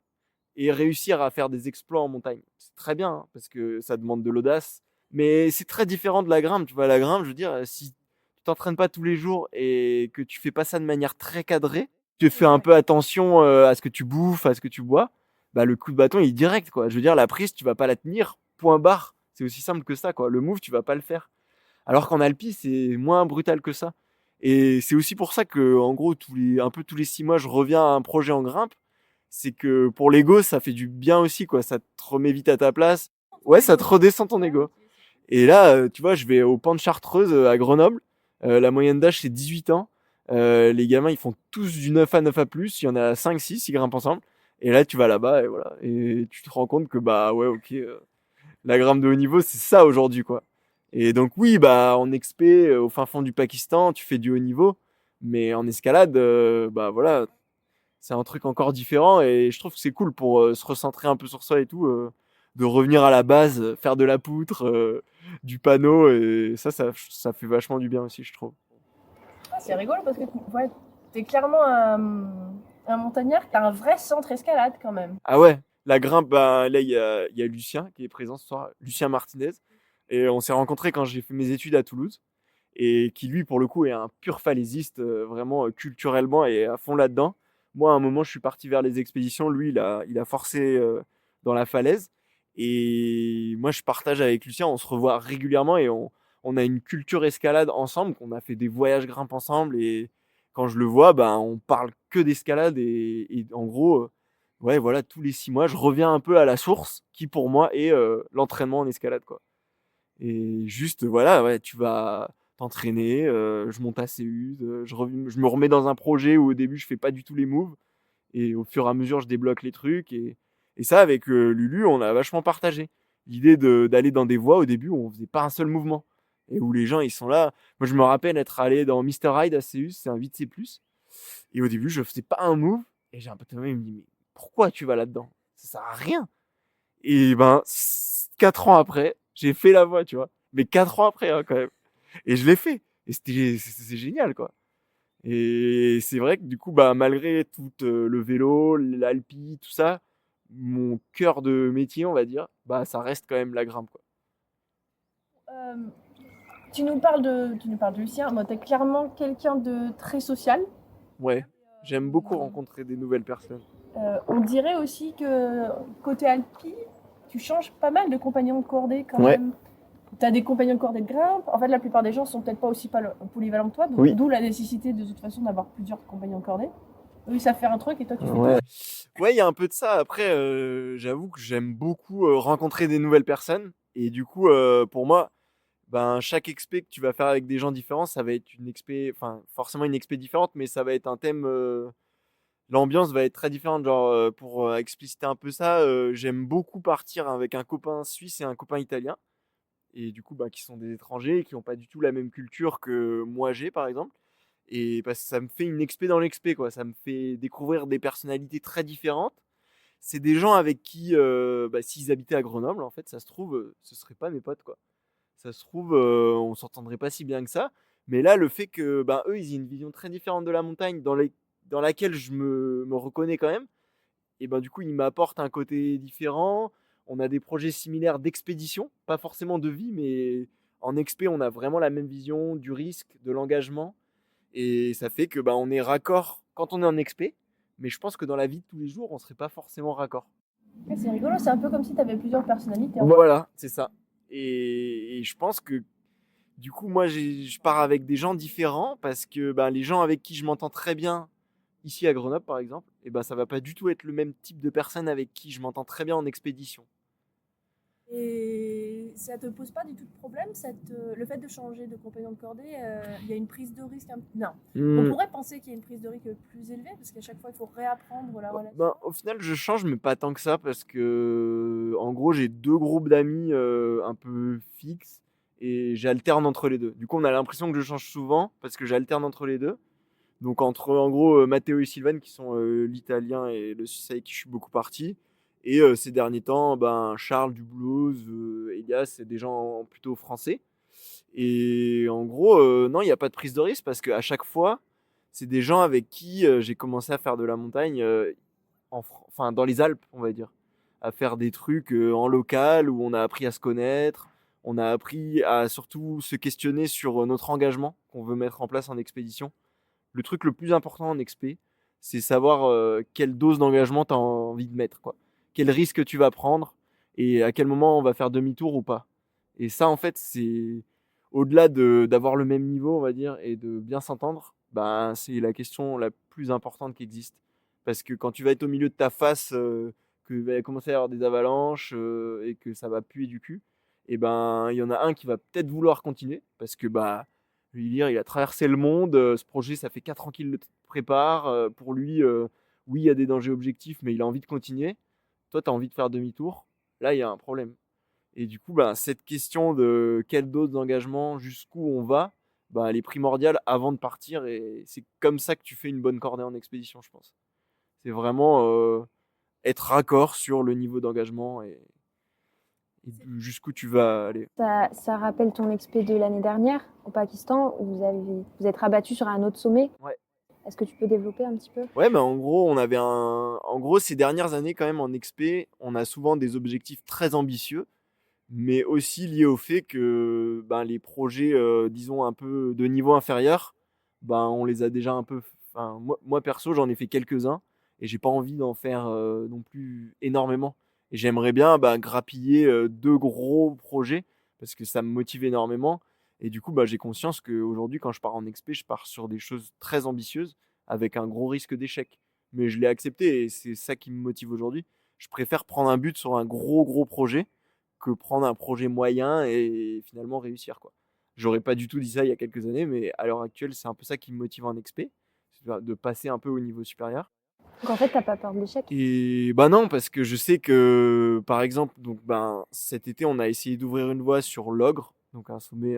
et réussir à faire des exploits en montagne. C'est très bien hein, parce que ça demande de l'audace, mais c'est très différent de la grimpe. Tu vois, la grimpe, je veux dire, si tu t'entraînes pas tous les jours et que tu fais pas ça de manière très cadrée, tu fais un peu attention à ce que tu bouffes, à ce que tu bois, bah le coup de bâton il est direct quoi. Je veux dire, la prise, tu vas pas la tenir, point barre. C'est aussi simple que ça quoi. Le move, tu vas pas le faire. Alors qu'en alpi, c'est moins brutal que ça. Et c'est aussi pour ça que, en gros, un peu tous les 6 mois, je reviens à un projet en grimpe. C'est que pour l'ego, ça fait du bien aussi, quoi. Ça te remet vite à ta place. Ouais, ça te redescend ton ego. Et là, tu vois, je vais au Pan de Chartreuse à Grenoble. La moyenne d'âge, c'est 18 ans. Les gamins, ils font tous du 9A, 9A+. Il y en a 5-6, ils grimpent ensemble. Et là, tu vas là-bas et voilà. Et tu te rends compte que, bah ouais, ok, la grimpe de haut niveau, c'est ça aujourd'hui, quoi. Et donc oui, bah en expé, au fin fond du Pakistan, tu fais du haut niveau, mais en escalade, bah voilà, c'est un truc encore différent et je trouve que c'est cool pour se recentrer un peu sur ça et tout, de revenir à la base, faire de la poutre, du panneau et ça fait vachement du bien aussi, je trouve. Ah, c'est rigolo parce que ouais, t'es clairement un montagnard qui a un vrai centre escalade quand même. Ah ouais, la grimpe, bah là il y a Lucien qui est présent ce soir, Lucien Martinez, et on s'est rencontrés quand j'ai fait mes études à Toulouse. Et qui lui pour le coup est un pur falaisiste vraiment culturellement et à fond là-dedans. Moi à un moment je suis parti vers les expéditions, lui il a forcé dans la falaise et moi je partage avec Lucien, on se revoit régulièrement et on a une culture escalade ensemble, qu'on a fait des voyages grimpes ensemble et quand je le vois ben on parle que d'escalade et en gros ouais voilà tous les 6 mois je reviens un peu à la source qui pour moi est l'entraînement en escalade quoi. Et juste, voilà, ouais, tu vas t'entraîner, je monte à Céuse, je me remets dans un projet où au début je fais pas du tout les moves, et au fur et à mesure je débloque les trucs, et ça avec Lulu, on a vachement partagé. L'idée d'aller dans des voies au début où on faisait pas un seul mouvement, et où les gens ils sont là. Moi je me rappelle être allé dans Mister Ride à Céuse, c'est un 8C+, et au début je faisais pas un move, et j'ai un pote à moi, il me dit, mais pourquoi tu vas là-dedans? Ça sert à rien. Et ben, 4 ans après, j'ai fait la voie, tu vois. Mais 4 ans après, hein, quand même. Et je l'ai fait. Et c'est génial, quoi. Et c'est vrai que du coup, bah, malgré tout le vélo, l'alpi, tout ça, mon cœur de métier, on va dire, bah, ça reste quand même la grimpe, quoi. Euh, tu nous parles de Lucien. Moi, t'es clairement quelqu'un de très social. Ouais, j'aime beaucoup rencontrer des nouvelles personnes. On dirait aussi que côté alpi, tu changes pas mal de compagnons de cordée quand Ouais. même. Tu as des compagnons de cordée de grimpe. En fait, la plupart des gens sont peut-être pas aussi polyvalents que toi, Oui. d'où la nécessité de toute façon d'avoir plusieurs compagnons de cordée. Eux, ils savent faire un truc et toi, tu fais Ouais. tout. Ouais, il y a un peu de ça. Après, j'avoue que j'aime beaucoup rencontrer des nouvelles personnes. Et du coup, pour moi, ben, chaque expé que tu vas faire avec des gens différents, ça va être une expé, enfin, forcément une expé différente, mais ça va être un thème. L'ambiance va être très différente. Genre, pour expliciter un peu ça, j'aime beaucoup partir avec un copain suisse et un copain italien. Et du coup, ben, qui sont des étrangers, qui n'ont pas du tout la même culture que moi j'ai, par exemple. Et parce que ça me fait une expé dans l'expé, quoi. Ça me fait découvrir des personnalités très différentes. C'est des gens avec qui, bah, s'ils habitaient à Grenoble, en fait, ça se trouve, ce seraient pas mes potes, quoi. Ça se trouve, on s'entendrait pas si bien que ça. Mais là, le fait que, ben, eux, ils aient une vision très différente de la montagne, dans laquelle je me reconnais quand même, et ben, du coup, ils m'apportent un côté différent. On a des projets similaires d'expédition, pas forcément de vie, mais en expé, on a vraiment la même vision du risque, de l'engagement. Et ça fait que on est raccord quand on est en expé, mais je pense que dans la vie de tous les jours, on serait pas forcément raccord. C'est rigolo, c'est un peu comme si tu avais plusieurs personnalités. Voilà, c'est ça. Et je pense que du coup, moi, je pars avec des gens différents parce que les gens avec qui je m'entends très bien, ici à Grenoble par exemple, ça va pas du tout être le même type de personne avec qui je m'entends très bien en expédition. Et ça te pose pas du tout de problème, le fait de changer de compagnon de cordée, il y a une prise de risque Non. On pourrait penser qu'il y a une prise de risque plus élevée, parce qu'à chaque fois, il faut réapprendre la relation. Au final, je change, mais pas tant que ça, parce que, en gros, j'ai 2 groupes d'amis un peu fixes, et j'alterne entre les deux. Du coup, on a l'impression que je change souvent, parce que j'alterne entre les deux. Donc, entre, en gros, Matteo et Sylvain, qui sont l'italien et le suisse avec qui je suis beaucoup parti. Et ces derniers temps, Charles du blues, Elias, c'est des gens plutôt français. Et en gros, non, il n'y a pas de prise de risque parce qu'à chaque fois, c'est des gens avec qui j'ai commencé à faire de la montagne dans les Alpes, on va dire. À faire des trucs en local où on a appris à se connaître. On a appris à surtout se questionner sur notre engagement qu'on veut mettre en place en expédition. Le truc le plus important en expé, c'est savoir quelle dose d'engagement tu as envie de mettre, quoi. Quel risque tu vas prendre et à quel moment on va faire demi-tour ou pas. Et ça, en fait, c'est au-delà d'avoir le même niveau, on va dire, et de bien s'entendre, c'est la question la plus importante qui existe. Parce que quand tu vas être au milieu de ta face, qu'il va commencer à y avoir des avalanches et que ça va puer du cul, et il y en a un qui va peut-être vouloir continuer parce que lui dire, il a traversé le monde, ce projet, ça fait 4 ans qu'il le prépare. Pour lui, oui, il y a des dangers objectifs, mais il a envie de continuer. Toi, tu as envie de faire demi-tour. Là, il y a un problème. Et du coup, cette question de quelle dose d'engagement, jusqu'où on va, elle est primordiale avant de partir. Et c'est comme ça que tu fais une bonne cordée en expédition, je pense. C'est vraiment être raccord sur le niveau d'engagement et jusqu'où tu vas aller. Ça rappelle ton expé de l'année dernière au Pakistan où vous êtes rabattu sur un autre sommet. Ouais. Est-ce que tu peux développer un petit peu ? Ouais, en gros, ces dernières années, quand même, en expé, on a souvent des objectifs très ambitieux, mais aussi liés au fait que les projets, disons, un peu de niveau inférieur, on les a déjà un peu. Enfin, moi, perso, j'en ai fait quelques-uns, et j'ai pas envie d'en faire non plus énormément. Et j'aimerais bien grappiller 2 gros projets, parce que ça me motive énormément. Et du coup, j'ai conscience qu'aujourd'hui, quand je pars en expé, je pars sur des choses très ambitieuses, avec un gros risque d'échec. Mais je l'ai accepté, et c'est ça qui me motive aujourd'hui. Je préfère prendre un but sur un gros projet, que prendre un projet moyen et finalement réussir, quoi. J'aurais pas du tout dit ça il y a quelques années, mais à l'heure actuelle, c'est un peu ça qui me motive en expé, c'est de passer un peu au niveau supérieur. Donc en fait, t'as pas peur de l'échec ? Et non, parce que je sais que, par exemple, donc cet été, on a essayé d'ouvrir une voie sur l'Ogre, donc un sommet.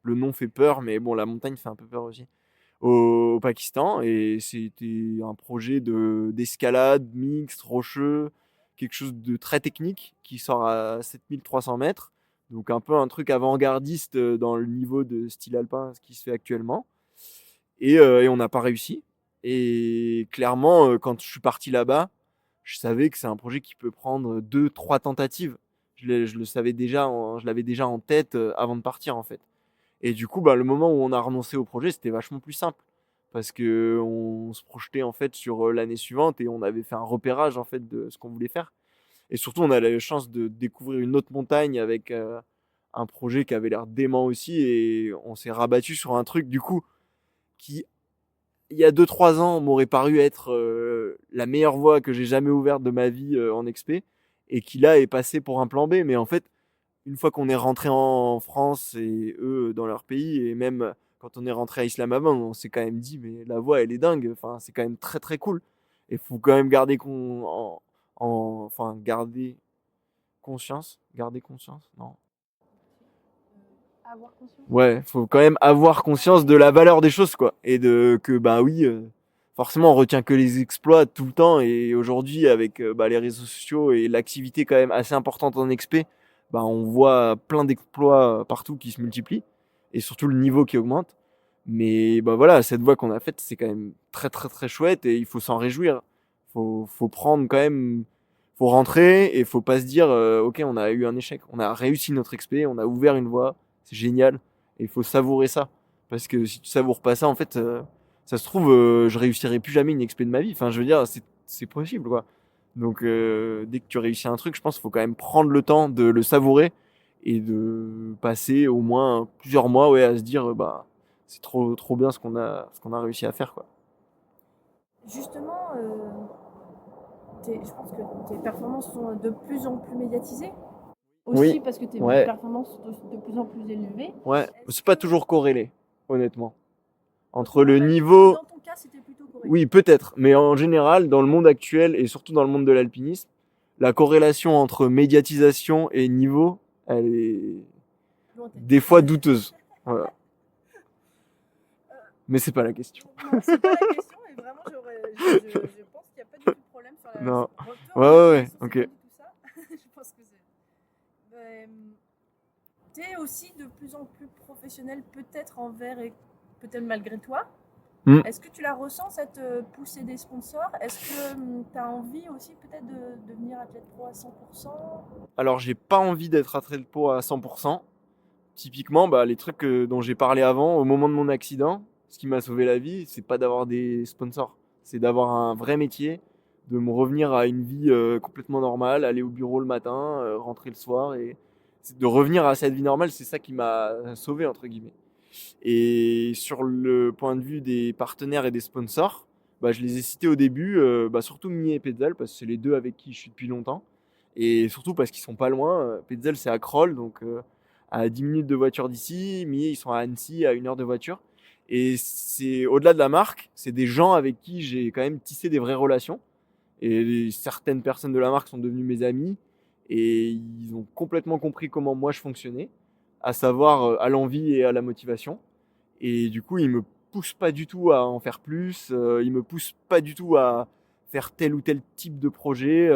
Le nom fait peur, mais bon, la montagne fait un peu peur aussi. Au Pakistan, et c'était un projet d'escalade mixte, rocheux, quelque chose de très technique qui sort à 7300 mètres, donc un peu un truc avant-gardiste dans le niveau de style alpin, ce qui se fait actuellement. Et on n'a pas réussi. Et clairement, quand je suis parti là-bas, je savais que c'est un projet qui peut prendre 2-3 tentatives. Je le savais déjà, je l'avais déjà en tête avant de partir, en fait. Et du coup, le moment où on a renoncé au projet, c'était vachement plus simple. Parce qu'on se projetait en fait sur l'année suivante et on avait fait un repérage en fait de ce qu'on voulait faire. Et surtout, on a la chance de découvrir une autre montagne avec un projet qui avait l'air dément aussi. Et on s'est rabattu sur un truc du coup qui, il y a 2-3 ans, m'aurait paru être la meilleure voie que j'ai jamais ouverte de ma vie en expé. Et qui là est passé pour un plan B. Mais en fait, une fois qu'on est rentré en France et eux dans leur pays, et même quand on est rentré à Islamabad, on s'est quand même dit mais la voie elle est dingue, enfin c'est quand même très très cool. Et faut quand même garder garder conscience, non. Avoir conscience. Ouais, faut quand même avoir conscience de la valeur des choses, quoi, et de que oui, forcément on retient que les exploits tout le temps, et aujourd'hui avec les réseaux sociaux et l'activité quand même assez importante en expé, on voit plein d'exploits partout qui se multiplient, et surtout le niveau qui augmente. Mais voilà, cette voie qu'on a faite, c'est quand même très très très chouette, et il faut s'en réjouir. Faut prendre quand même, faut rentrer et faut pas se dire ok, on a eu un échec, on a réussi notre expé, on a ouvert une voie, c'est génial, et il faut savourer ça, parce que si tu savoures pas ça, en fait, ça se trouve, je réussirai plus jamais une expé de ma vie. Enfin, je veux dire, c'est possible, quoi. Donc dès que tu réussis un truc, je pense qu'il faut quand même prendre le temps de le savourer et de passer au moins plusieurs mois, ouais, à se dire bah c'est trop bien ce qu'on a réussi à faire, quoi. Justement, je pense que tes performances sont de plus en plus médiatisées. Aussi Oui, parce que tes ouais. performances sont de plus en plus élevées. Ouais, c'est pas toujours corrélé, honnêtement. Entre Moi, le pas dit que niveau, dans ton cas, c'était plutôt correct. oui, peut-être, mais en général, dans le monde actuel et surtout dans le monde de l'alpinisme, la corrélation entre médiatisation et niveau, elle est Lointaine. des fois douteuse. Voilà. Mais c'est pas la question. Non, c'est pas la question, et vraiment, je pense qu'il n'y a pas du tout de problème sur la. Non. Bon, Ouais, c'est ok. pas du tout ça. Je pense que c'est. T'es aussi de plus en plus professionnel, peut-être envers et peut-être malgré toi. Est-ce que tu la ressens, cette poussée des sponsors? Est-ce que tu as envie aussi peut-être de devenir athlète pro à 100%? Alors, j'ai pas envie d'être athlète pro à 100%. Typiquement, bah, les trucs dont j'ai parlé avant, au moment de mon accident, ce qui m'a sauvé la vie, c'est pas d'avoir des sponsors. C'est d'avoir un vrai métier, de me revenir à une vie complètement normale, aller au bureau le matin, rentrer le soir, et de revenir à cette vie normale, c'est ça qui m'a sauvé, entre guillemets. Et sur le point de vue des partenaires et des sponsors, bah, je les ai cités au début, bah, surtout Mie et Petzl, parce que c'est les deux avec qui je suis depuis longtemps. Et surtout parce qu'ils sont pas loin. Petzl, c'est à Kroll, donc à 10 minutes de voiture d'ici. Mie, ils sont à Annecy, à 1 heure de voiture. Et c'est au-delà de la marque, c'est des gens avec qui j'ai quand même tissé des vraies relations. Et certaines personnes de la marque sont devenues mes amis. Et ils ont complètement compris comment moi je fonctionnais, à savoir à l'envie et à la motivation. Et du coup, ils me poussent pas du tout à en faire plus. Ils me poussent pas du tout à faire tel ou tel type de projet.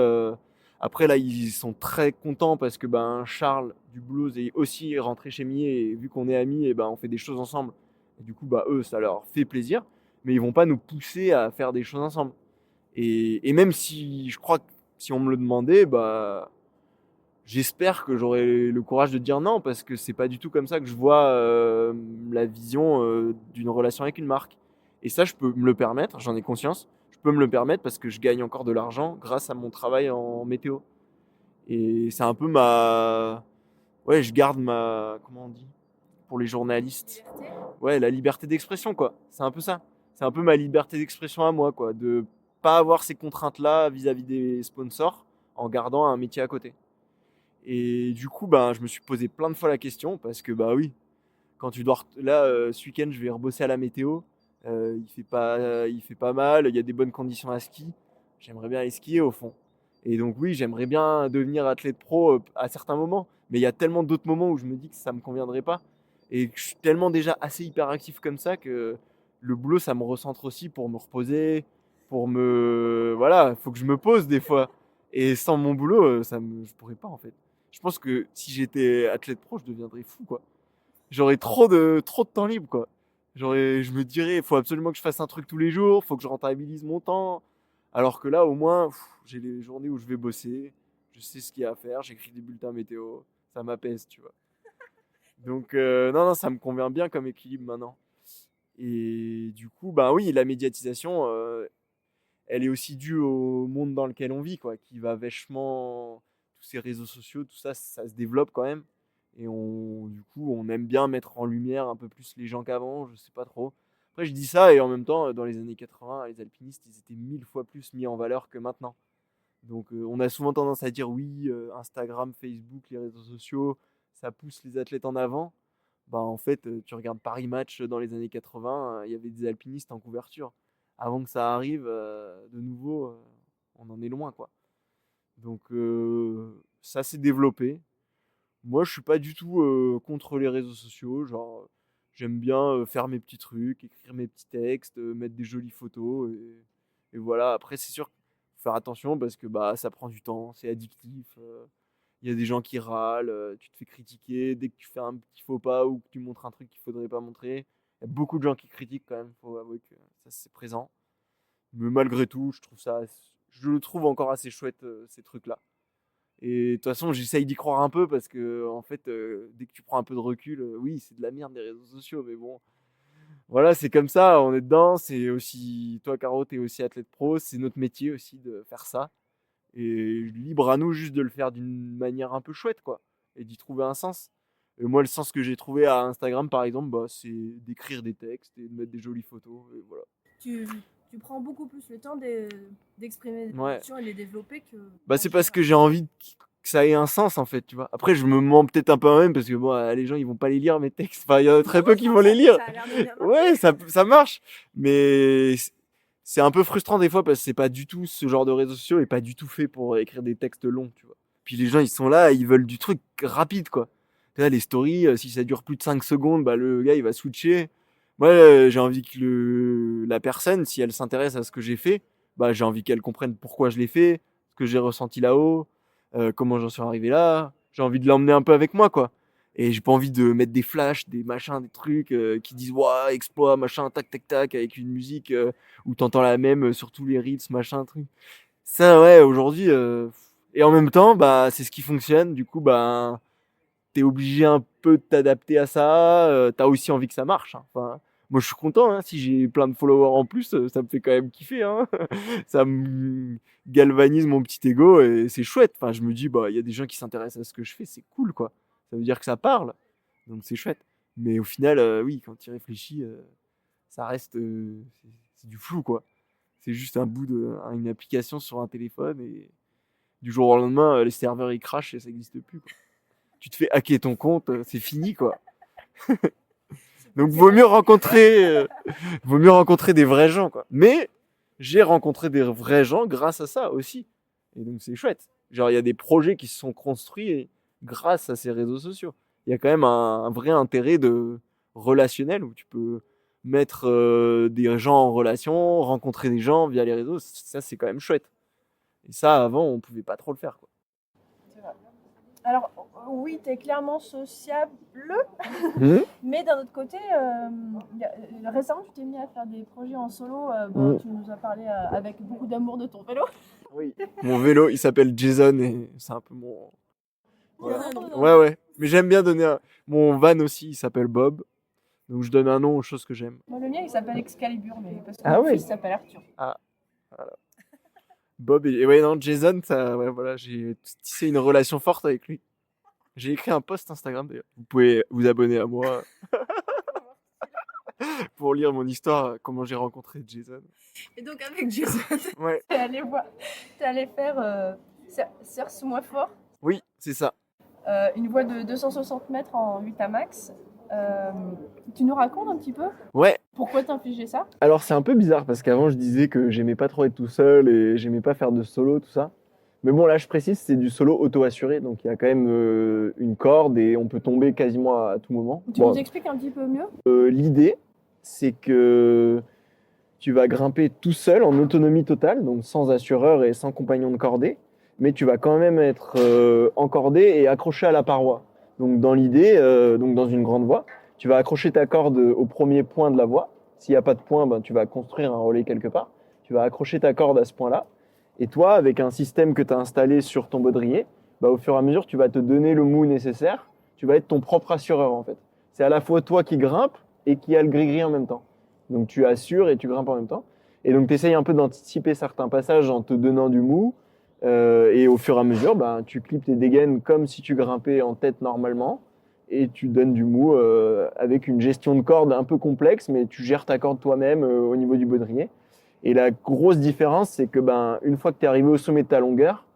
Après, là, ils sont très contents parce que ben, Charles du Blues est aussi rentré chez Millet, et vu qu'on est amis, et ben, on fait des choses ensemble. Et du coup, bah, eux, ça leur fait plaisir. Mais ils vont pas nous pousser à faire des choses ensemble. Et même si je crois que si on me le demandait, bah, j'espère que j'aurai le courage de dire non, parce que c'est pas du tout comme ça que je vois la vision d'une relation avec une marque. Et ça, je peux me le permettre, j'en ai conscience. Je peux me le permettre parce que je gagne encore de l'argent grâce à mon travail en météo. Et c'est un peu ma... Ouais, je garde ma... Comment on dit? Pour les journalistes. Liberté. Ouais, la liberté d'expression, quoi. C'est un peu ça. C'est un peu ma liberté d'expression à moi, quoi. De pas avoir ces contraintes-là vis-à-vis des sponsors en gardant un métier à côté. Et du coup, ben, je me suis posé plein de fois la question parce que, bah oui, quand tu dois. Là, ce week-end, je vais rebosser à la météo. Il fait pas mal, il y a des bonnes conditions à ski. J'aimerais bien aller skier au fond. Et donc, oui, j'aimerais bien devenir athlète pro à certains moments. Mais il y a tellement d'autres moments où je me dis que ça me conviendrait pas. Et que je suis tellement déjà assez hyperactif comme ça que le boulot, ça me recentre aussi pour me reposer, pour me. Voilà, faut que je me pose des fois. Et sans mon boulot, je pourrais pas en fait. Je pense que si j'étais athlète pro, je deviendrais fou, quoi. J'aurais trop de temps libre, quoi. Je me dirais, il faut absolument que je fasse un truc tous les jours, faut que je rentabilise mon temps. Alors que là, au moins, j'ai les journées où je vais bosser, je sais ce qu'il y a à faire, j'écris des bulletins météo, ça m'apaise, tu vois. Donc, non, ça me convient bien comme équilibre maintenant. Et du coup, bah oui, la médiatisation, elle est aussi due au monde dans lequel on vit, quoi, qui va vachement, tous ces réseaux sociaux, tout ça, ça se développe quand même. Et du coup, on aime bien mettre en lumière un peu plus les gens qu'avant, je sais pas trop. Après, je dis ça, et en même temps, dans les années 80, les alpinistes, ils étaient 1000 fois plus mis en valeur que maintenant. Donc, on a souvent tendance à dire oui, Instagram, Facebook, les réseaux sociaux, ça pousse les athlètes en avant. Bah, en fait, tu regardes Paris Match dans les années 80, il y avait des alpinistes en couverture. Avant que ça arrive, de nouveau, on en est loin, quoi. Donc, ça s'est développé. Moi, je suis pas du tout contre les réseaux sociaux. Genre, j'aime bien faire mes petits trucs, écrire mes petits textes, mettre des jolies photos. Et voilà. Après, c'est sûr qu'il faut faire attention parce que bah, ça prend du temps, c'est addictif. Il y a des gens qui râlent, tu te fais critiquer dès que tu fais un petit faux pas ou que tu montres un truc qu'il faudrait pas montrer. Il y a beaucoup de gens qui critiquent quand même, faut avouer que ça c'est présent. Mais malgré tout, je trouve ça je le trouve encore assez chouette, ces trucs-là. Et de toute façon, j'essaye d'y croire un peu parce que, en fait, dès que tu prends un peu de recul, oui, c'est de la merde les réseaux sociaux, mais bon, voilà, c'est comme ça, on est dedans. C'est aussi, toi, Caro, t'es aussi athlète pro, c'est notre métier aussi de faire ça. Et libre à nous juste de le faire d'une manière un peu chouette, quoi, et d'y trouver un sens. Et moi, le sens que j'ai trouvé à Instagram, par exemple, bah, c'est d'écrire des textes et de mettre des jolies photos, et voilà. Tu prends beaucoup plus le temps d'exprimer des Ouais. émotions et de les développer que. Bah, c'est parce que j'ai envie que ça ait un sens, en fait, tu vois. Après, je me mens peut-être un peu à moi-même parce que bon, les gens, ils vont pas les lire, mes textes. Enfin, il y en a très peu qui vont les lire. Ça a l'air de bien marcher. Ouais, ça marche. Mais c'est un peu frustrant des fois parce que c'est pas du tout ce genre de réseaux sociaux est pas du tout fait pour écrire des textes longs, tu vois. Puis les gens, ils sont là, ils veulent du truc rapide, quoi. Là, les stories, si ça dure plus de 5 secondes, bah, le gars, il va switcher. Moi, j'ai envie que la personne, si elle s'intéresse à ce que j'ai fait, bah, j'ai envie qu'elle comprenne pourquoi je l'ai fait, ce que j'ai ressenti là-haut, comment j'en suis arrivé là. J'ai envie de l'emmener un peu avec moi, quoi. Et j'ai pas envie de mettre des flashs, des machins, des trucs qui disent ouah, exploit, machin, tac, tac, tac, avec une musique où t'entends la même sur tous les reels, machin, truc. Ça, ouais, aujourd'hui. Et en même temps, bah, c'est ce qui fonctionne. Du coup, bah, t'es obligé un peu de t'adapter à ça. T'as aussi envie que ça marche. Hein. Enfin, moi, je suis content. Hein, si j'ai plein de followers en plus, ça me fait quand même kiffer. Hein. Ça me galvanise mon petit ego et c'est chouette. Enfin, je me dis, bah, il y a des gens qui s'intéressent à ce que je fais, c'est cool, quoi. Ça veut dire que ça parle, donc c'est chouette. Mais au final, oui, quand tu y réfléchis, ça reste, c'est du flou, quoi. C'est juste une application sur un téléphone et du jour au lendemain, les serveurs ils crashent et ça n'existe plus, quoi. Tu te fais hacker ton compte, c'est fini, quoi. Donc vaut mieux rencontrer des vrais gens, quoi. Mais j'ai rencontré des vrais gens grâce à ça aussi. Et donc c'est chouette. Genre il y a des projets qui se sont construits grâce à ces réseaux sociaux. Il y a quand même un vrai intérêt de relationnel où tu peux mettre des gens en relation, rencontrer des gens via les réseaux. Ça c'est quand même chouette. Et ça avant on pouvait pas trop le faire, quoi. C'est vrai. Alors, oui, tu es clairement sociable, Mmh. mais d'un autre côté, récemment, tu t'es mis à faire des projets en solo. Tu nous as parlé avec beaucoup d'amour de ton vélo. Oui. Mon vélo, il s'appelle Jason et c'est un peu mon. Voilà. Ouais. Mais j'aime bien donner mon van aussi, il s'appelle Bob. Donc je donne un nom aux choses que j'aime. Moi, le mien, il s'appelle Excalibur, mais parce que Ah mon ouais. fils s'appelle Arthur. Ah, voilà. Bob et ouais, non, Jason, ça, ouais, voilà, j'ai tissé une relation forte avec lui. J'ai écrit un post Instagram d'ailleurs. Vous pouvez vous abonner à moi pour lire mon histoire, comment j'ai rencontré Jason. Et donc, avec Jason, Ouais. t'es allé faire Serre sous moi fort, Oui, c'est ça. une voie de 260 mètres en 8 à max. Tu nous racontes un petit peu Ouais. pourquoi t'infligeais ça? Alors c'est un peu bizarre parce qu'avant je disais que j'aimais pas trop être tout seul et j'aimais pas faire de solo, tout ça. Mais bon là je précise c'est du solo auto-assuré donc il y a quand même une corde et on peut tomber quasiment à tout moment. Tu Bon, nous expliques un petit peu mieux? l'idée c'est que tu vas grimper tout seul en autonomie totale, donc sans assureur et sans compagnon de cordée, mais tu vas quand même être encordé et accroché à la paroi. Donc dans l'idée, donc dans une grande voie, tu vas accrocher ta corde au premier point de la voie. S'il n'y a pas de point, ben, tu vas construire un relais quelque part. Tu vas accrocher ta corde à ce point-là. Et toi, avec un système que tu as installé sur ton baudrier, bah, au fur et à mesure, tu vas te donner le mou nécessaire. Tu vas être ton propre assureur en fait. C'est à la fois toi qui grimpes et qui a le gris-gris en même temps. Donc tu assures et tu grimpes en même temps. Et donc tu essayes un peu d'anticiper certains passages en te donnant du mou. Et au fur et à mesure, ben, tu clips tes dégaines comme si tu grimpais en tête normalement. Et tu donnes du mou avec une gestion de corde un peu complexe, mais tu gères ta corde toi-même au niveau du baudrier. Et la grosse différence, c'est que ben, une fois que tu es arrivé au sommet de ta longueur,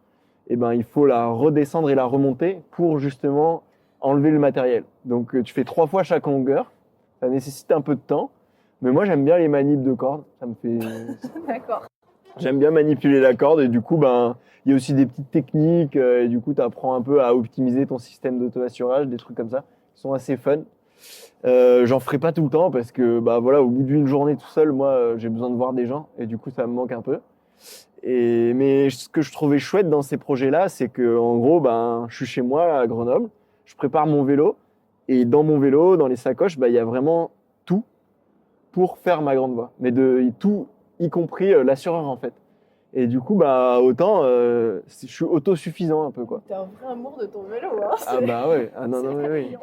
eh ben, il faut la redescendre et la remonter pour justement enlever le matériel. Donc tu fais 3 fois chaque longueur. Ça nécessite un peu de temps. Mais moi, j'aime bien les manips de corde. Ça me fait... D'accord. J'aime bien manipuler la corde et du coup, ben, il y a aussi des petites techniques et du coup, tu apprends un peu à optimiser ton système d'auto-assurage, des trucs comme ça qui sont assez fun. J'en ferai pas tout le temps parce que bah voilà, au bout d'une journée tout seul, moi, j'ai besoin de voir des gens et du coup, ça me manque un peu. Mais ce que je trouvais chouette dans ces projets-là, c'est que en gros, ben, je suis chez moi à Grenoble, je prépare mon vélo et dans mon vélo, dans les sacoches, ben, il y a vraiment tout pour faire ma grande voie, mais de tout, y compris l'assureur en fait. Et du coup, bah, autant, je suis autosuffisant un peu, quoi. T'as un vrai amour de ton vélo, hein. Ah bah ouais, ah non, c'est non, mais oui. effrayant.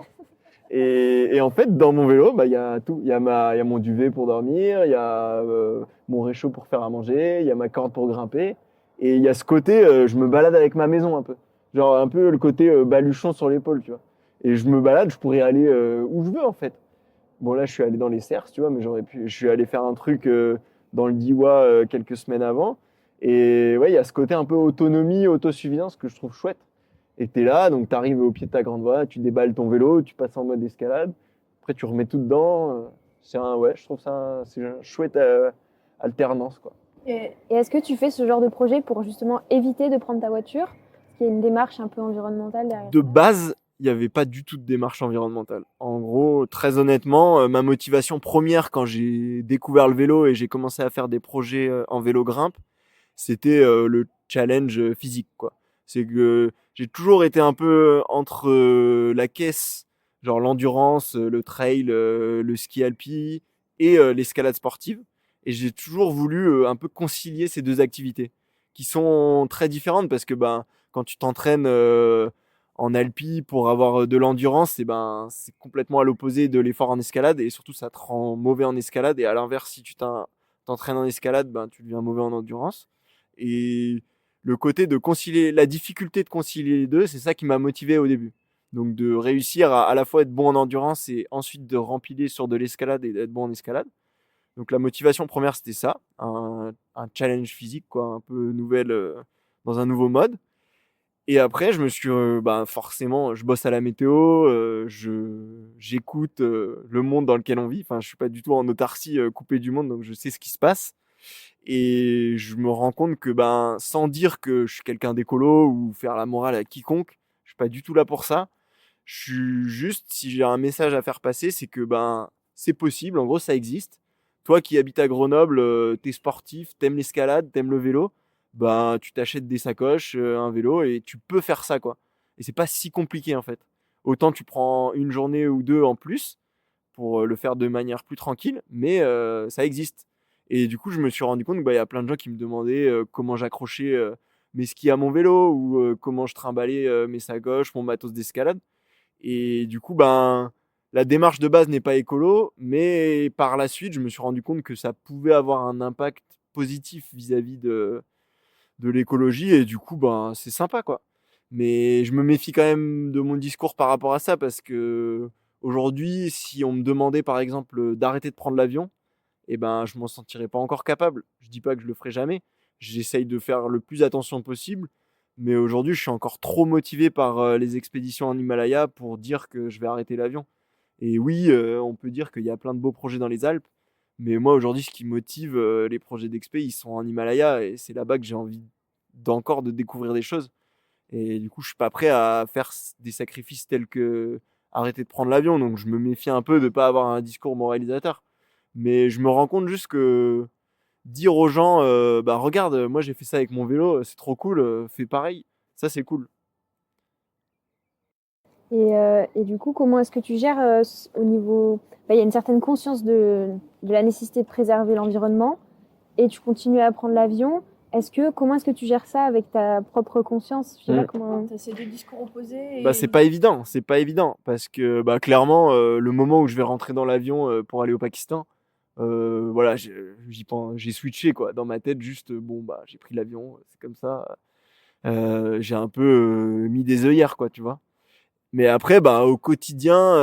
Et en fait, dans mon vélo, bah, il y a tout. Il y a mon duvet pour dormir, il y a mon réchaud pour faire à manger, il y a ma corde pour grimper. Et il y a ce côté, je me balade avec ma maison un peu. Genre un peu le côté baluchon sur l'épaule, tu vois. Et je me balade, je pourrais aller où je veux, en fait. Bon, là, je suis allé dans les Cerces, tu vois, mais je suis allé faire un truc dans le Diois quelques semaines avant. Et ouais, il y a ce côté un peu autonomie, autosuffisance que je trouve chouette. Et t'es là, donc t'arrives au pied de ta grande voie, tu déballes ton vélo, tu passes en mode escalade. Après, tu remets tout dedans. Ouais, je trouve ça, c'est une chouette alternance, quoi. Et Et est-ce que tu fais ce genre de projet pour justement éviter de prendre ta voiture? Parce qu'il y a une démarche un peu environnementale derrière De ça. base, il n'y avait pas du tout de démarche environnementale. En gros, très honnêtement, ma motivation première quand j'ai découvert le vélo et j'ai commencé à faire des projets en vélo grimpe, c'était le challenge physique, quoi. C'est que j'ai toujours été un peu entre la caisse, genre l'endurance, le trail, le ski alpi et l'escalade sportive. Et j'ai toujours voulu un peu concilier ces deux activités qui sont très différentes parce que ben, quand tu t'entraînes en alpi pour avoir de l'endurance, et ben, c'est complètement à l'opposé de l'effort en escalade et surtout ça te rend mauvais en escalade. Et à l'inverse, si tu t'entraînes en escalade, ben, tu deviens mauvais en endurance. Et le côté de concilier, la difficulté de concilier les deux, c'est ça qui m'a motivé au début. Donc de réussir à la fois être bon en endurance et ensuite de rempiler sur de l'escalade et d'être bon en escalade. Donc la motivation première, c'était ça, un challenge physique, quoi, un peu nouvelle, dans un nouveau mode. Et après, je me suis, forcément, je bosse à la météo, j'écoute le monde dans lequel on vit. Enfin, je suis pas du tout en autarcie, coupé du monde, donc je sais ce qui se passe. Et je me rends compte que, ben, sans dire que je suis quelqu'un d'écolo ou faire la morale à quiconque, je suis pas du tout là pour ça. Je suis juste, si j'ai un message à faire passer, c'est que, ben, c'est possible. En gros, ça existe. Toi qui habites à Grenoble, t'es sportif, t'aimes l'escalade, t'aimes le vélo, ben, tu t'achètes des sacoches, un vélo et tu peux faire ça, quoi. Et c'est pas si compliqué, en fait. Autant tu prends une journée ou deux en plus pour le faire de manière plus tranquille, mais ça existe. Et du coup, je me suis rendu compte qu'il y a plein de gens qui me demandaient comment j'accrochais mes skis à mon vélo ou comment je trimballais mes sacoches, mon matos d'escalade. Et du coup, ben, la démarche de base n'est pas écolo, mais par la suite, je me suis rendu compte que ça pouvait avoir un impact positif vis-à-vis de l'écologie. Et du coup, ben, c'est sympa, quoi. Mais je me méfie quand même de mon discours par rapport à ça parce que aujourd'hui, si on me demandait par exemple d'arrêter de prendre l'avion, eh ben, je m'en sentirais pas encore capable. Je dis pas que je le ferai jamais. J'essaye de faire le plus attention possible. Mais aujourd'hui, je suis encore trop motivé par les expéditions en Himalaya pour dire que je vais arrêter l'avion. Et oui, on peut dire qu'il y a plein de beaux projets dans les Alpes. Mais moi, aujourd'hui, ce qui motive les projets d'expé, ils sont en Himalaya. Et c'est là-bas que j'ai envie d'encore de découvrir des choses. Et du coup, je suis pas prêt à faire des sacrifices tels que arrêter de prendre l'avion. Donc, je me méfie un peu de pas avoir un discours moralisateur. Mais je me rends compte juste que dire aux gens, bah regarde, moi j'ai fait ça avec mon vélo, c'est trop cool, fais pareil, ça c'est cool. Et du coup, comment est-ce que tu gères au niveau... il y a une certaine conscience de la nécessité de préserver l'environnement et tu continues à prendre l'avion. Comment est-ce que tu gères ça avec ta propre conscience? Je sais pas comment... T'as ces deux discours opposés. Et... Bah c'est pas évident, parce que bah clairement, le moment où je vais rentrer dans l'avion pour aller au Pakistan, voilà, j'ai switché quoi, dans ma tête juste, bon bah j'ai pris l'avion, c'est comme ça, j'ai un peu mis des œillères quoi, tu vois. Mais après, bah, au quotidien,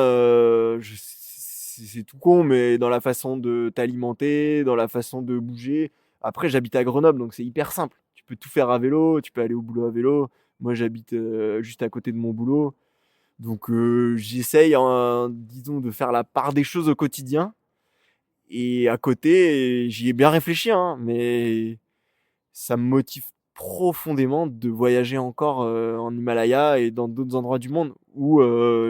c'est tout con, mais dans la façon de t'alimenter, dans la façon de bouger. Après, j'habite à Grenoble, donc c'est hyper simple. Tu peux tout faire à vélo, tu peux aller au boulot à vélo. Moi, j'habite juste à côté de mon boulot. Donc, j'essaye, disons, de faire la part des choses au quotidien. Et à côté, j'y ai bien réfléchi, hein, mais ça me motive profondément de voyager encore en Himalaya et dans d'autres endroits du monde où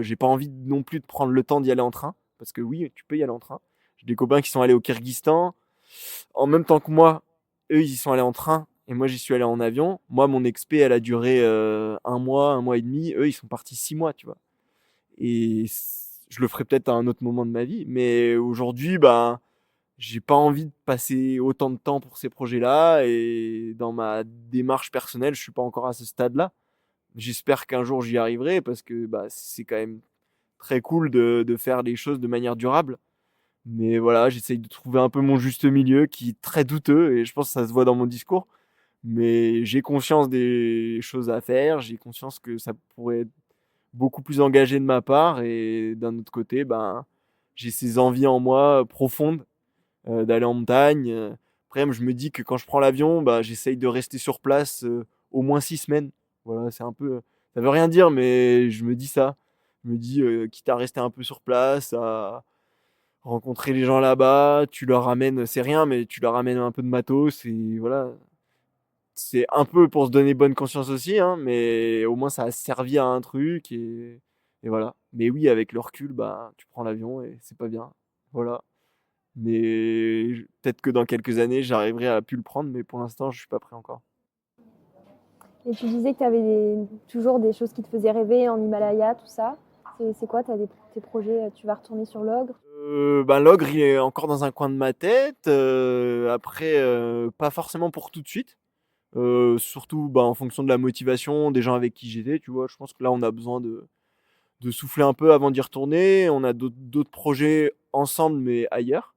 j'ai pas envie non plus de prendre le temps d'y aller en train. Parce que oui, tu peux y aller en train. J'ai des copains qui sont allés au Kyrgyzstan. En même temps que moi, eux, ils y sont allés en train. Et moi, j'y suis allé en avion. Moi, mon expé, elle a duré un mois et demi. Eux, ils sont partis 6 mois, tu vois. Et je le ferai peut-être à un autre moment de ma vie. Mais aujourd'hui, bah, j'ai pas envie de passer autant de temps pour ces projets-là et dans ma démarche personnelle, je suis pas encore à ce stade-là. J'espère qu'un jour j'y arriverai parce que c'est quand même très cool de faire les choses de manière durable. Mais voilà, j'essaye de trouver un peu mon juste milieu qui est très douteux et je pense que ça se voit dans mon discours. Mais j'ai conscience des choses à faire, j'ai conscience que ça pourrait être beaucoup plus engagé de ma part et d'un autre côté, j'ai ces envies en moi profondes d'aller en montagne. Après, je me dis que quand je prends l'avion, j'essaye de rester sur place au moins 6 semaines. Voilà, c'est un peu. Ça veut rien dire, mais je me dis ça. Je me dis, quitte à rester un peu sur place, à rencontrer les gens là-bas, tu leur ramènes, c'est rien, mais tu leur ramènes un peu de matos et voilà. C'est un peu pour se donner bonne conscience aussi, hein, mais au moins ça a servi à un truc et voilà. Mais oui, avec le recul, tu prends l'avion et c'est pas bien. Voilà. Mais peut-être que dans quelques années, j'arriverai à plus le prendre, mais pour l'instant, je suis pas prêt encore. Et tu disais que tu avais toujours des choses qui te faisaient rêver en Himalaya, tout ça. C'est quoi tes projets? Tu vas retourner sur l'Ogre? L'Ogre, il est encore dans un coin de ma tête. Après, pas forcément pour tout de suite. Surtout en fonction de la motivation des gens avec qui j'étais, tu vois. Je pense que là, on a besoin de souffler un peu avant d'y retourner. On a d'autres projets ensemble, mais ailleurs.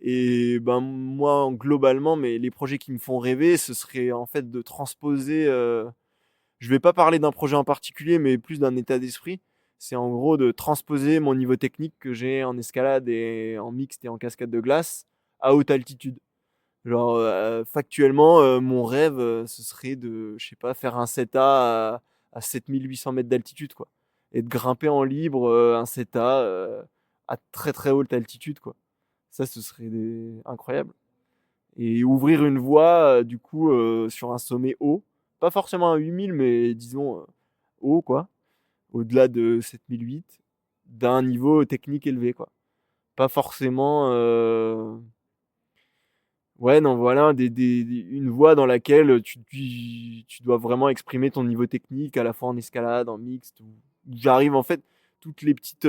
Et moi, globalement, mais les projets qui me font rêver, ce serait en fait de transposer. Je vais pas parler d'un projet en particulier, mais plus d'un état d'esprit. C'est en gros de transposer mon niveau technique que j'ai en escalade et en mixte et en cascade de glace à haute altitude. Genre, factuellement, mon rêve, ce serait de, je sais pas, faire un 7A à 7800 mètres d'altitude, quoi. Et de grimper en libre un 7A à très très haute altitude, quoi. Ça, ce serait incroyable. Et ouvrir une voie, du coup, sur un sommet haut. Pas forcément à 8000, mais disons haut, quoi. Au-delà de 7008, d'un niveau technique élevé, quoi. Pas forcément. Ouais, non, voilà, une voie dans laquelle tu dois vraiment exprimer ton niveau technique, à la fois en escalade, en mixte. Où j'arrive, en fait, toutes les petites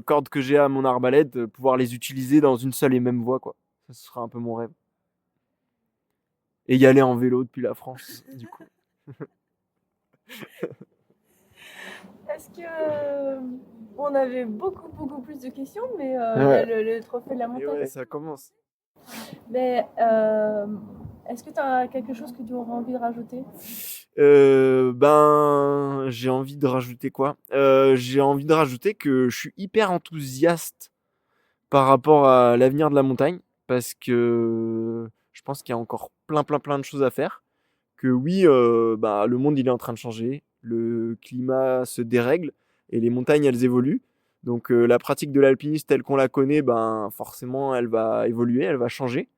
cordes que j'ai à mon arbalète, pouvoir les utiliser dans une seule et même voie, quoi. Ça, ce sera un peu mon rêve. Et y aller en vélo depuis la France, du coup. Est-ce que on avait beaucoup plus de questions, mais Ouais. le trophée de la Et montagne. ouais, ça commence. Mais est-ce que tu as quelque chose que tu auras envie de rajouter? J'ai envie de rajouter quoi? J'ai envie de rajouter que je suis hyper enthousiaste par rapport à l'avenir de la montagne parce que je pense qu'il y a encore plein de choses à faire. Que oui, le monde il est en train de changer, le climat se dérègle et les montagnes elles évoluent. Donc la pratique de l'alpinisme telle qu'on la connaît, forcément elle va évoluer, elle va changer.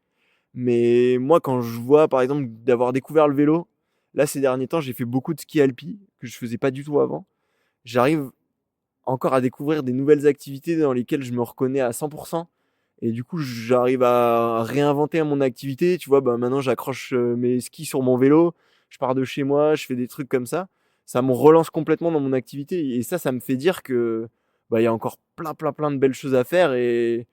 Mais moi quand je vois par exemple d'avoir découvert le vélo, là ces derniers temps j'ai fait beaucoup de ski alpi que je faisais pas du tout avant. J'arrive encore à découvrir des nouvelles activités dans lesquelles je me reconnais à 100%. Et du coup, j'arrive à réinventer mon activité. Tu vois, maintenant, j'accroche mes skis sur mon vélo. Je pars de chez moi, je fais des trucs comme ça. Ça me relance complètement dans mon activité. Et ça me fait dire que il y a encore plein de belles choses à faire et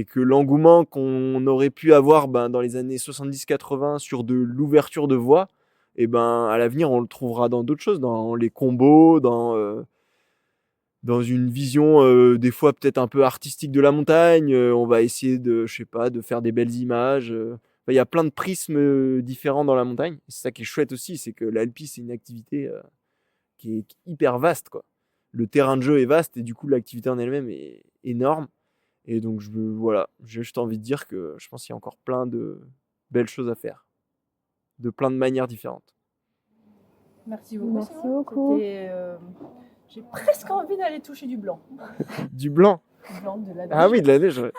que l'engouement qu'on aurait pu avoir dans les années 70-80 sur de l'ouverture de voies, et à l'avenir, on le trouvera dans d'autres choses, dans les combos, dans une vision des fois peut-être un peu artistique de la montagne. On va essayer de, je sais pas, de faire des belles images. Il y a plein de prismes différents dans la montagne. Et c'est ça qui est chouette aussi, c'est que l'alpi, c'est une activité qui est hyper vaste, quoi. Le terrain de jeu est vaste et du coup l'activité en elle-même est énorme. Et donc voilà, j'ai juste envie de dire que je pense qu'il y a encore plein de belles choses à faire, de plein de manières différentes. Merci beaucoup. Merci beaucoup. J'ai presque envie d'aller toucher du blanc. Du blanc. Du blanc, de la neige. Ah oui, de la neige. Ouais.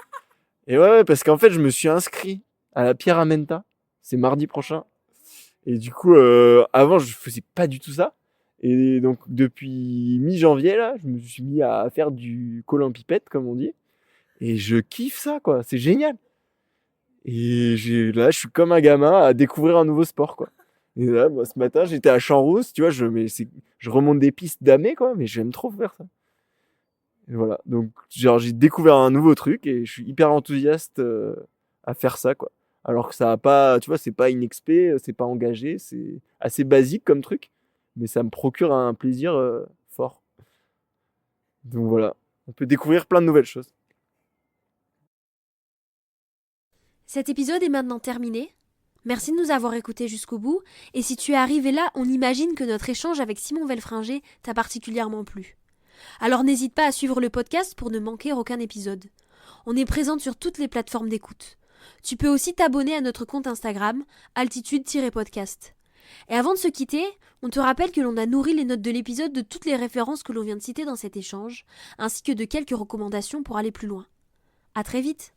Et ouais, parce qu'en fait, je me suis inscrit à la Pierre Amenta. C'est mardi prochain. Et du coup, avant, je faisais pas du tout ça. Et donc, depuis mi-janvier, là, je me suis mis à faire du colin-pipette, comme on dit. Et je kiffe ça, quoi. C'est génial. Et là, je suis comme un gamin à découvrir un nouveau sport, quoi. Et là, ce matin, j'étais à Champs-Rousse, tu vois, je remonte des pistes damées, quoi, mais j'aime trop faire ça. Et voilà, donc j'ai découvert un nouveau truc et je suis hyper enthousiaste à faire ça, quoi. Alors que ça a pas, tu vois, c'est pas inexpé, c'est pas engagé, c'est assez basique comme truc, mais ça me procure un plaisir fort. Donc voilà, on peut découvrir plein de nouvelles choses. Cet épisode est maintenant terminé. Merci de nous avoir écoutés jusqu'au bout, et si tu es arrivé là, on imagine que notre échange avec Simon Villefringer t'a particulièrement plu. Alors n'hésite pas à suivre le podcast pour ne manquer aucun épisode. On est présente sur toutes les plateformes d'écoute. Tu peux aussi t'abonner à notre compte Instagram, altitude-podcast. Et avant de se quitter, on te rappelle que l'on a nourri les notes de l'épisode de toutes les références que l'on vient de citer dans cet échange, ainsi que de quelques recommandations pour aller plus loin. À très vite!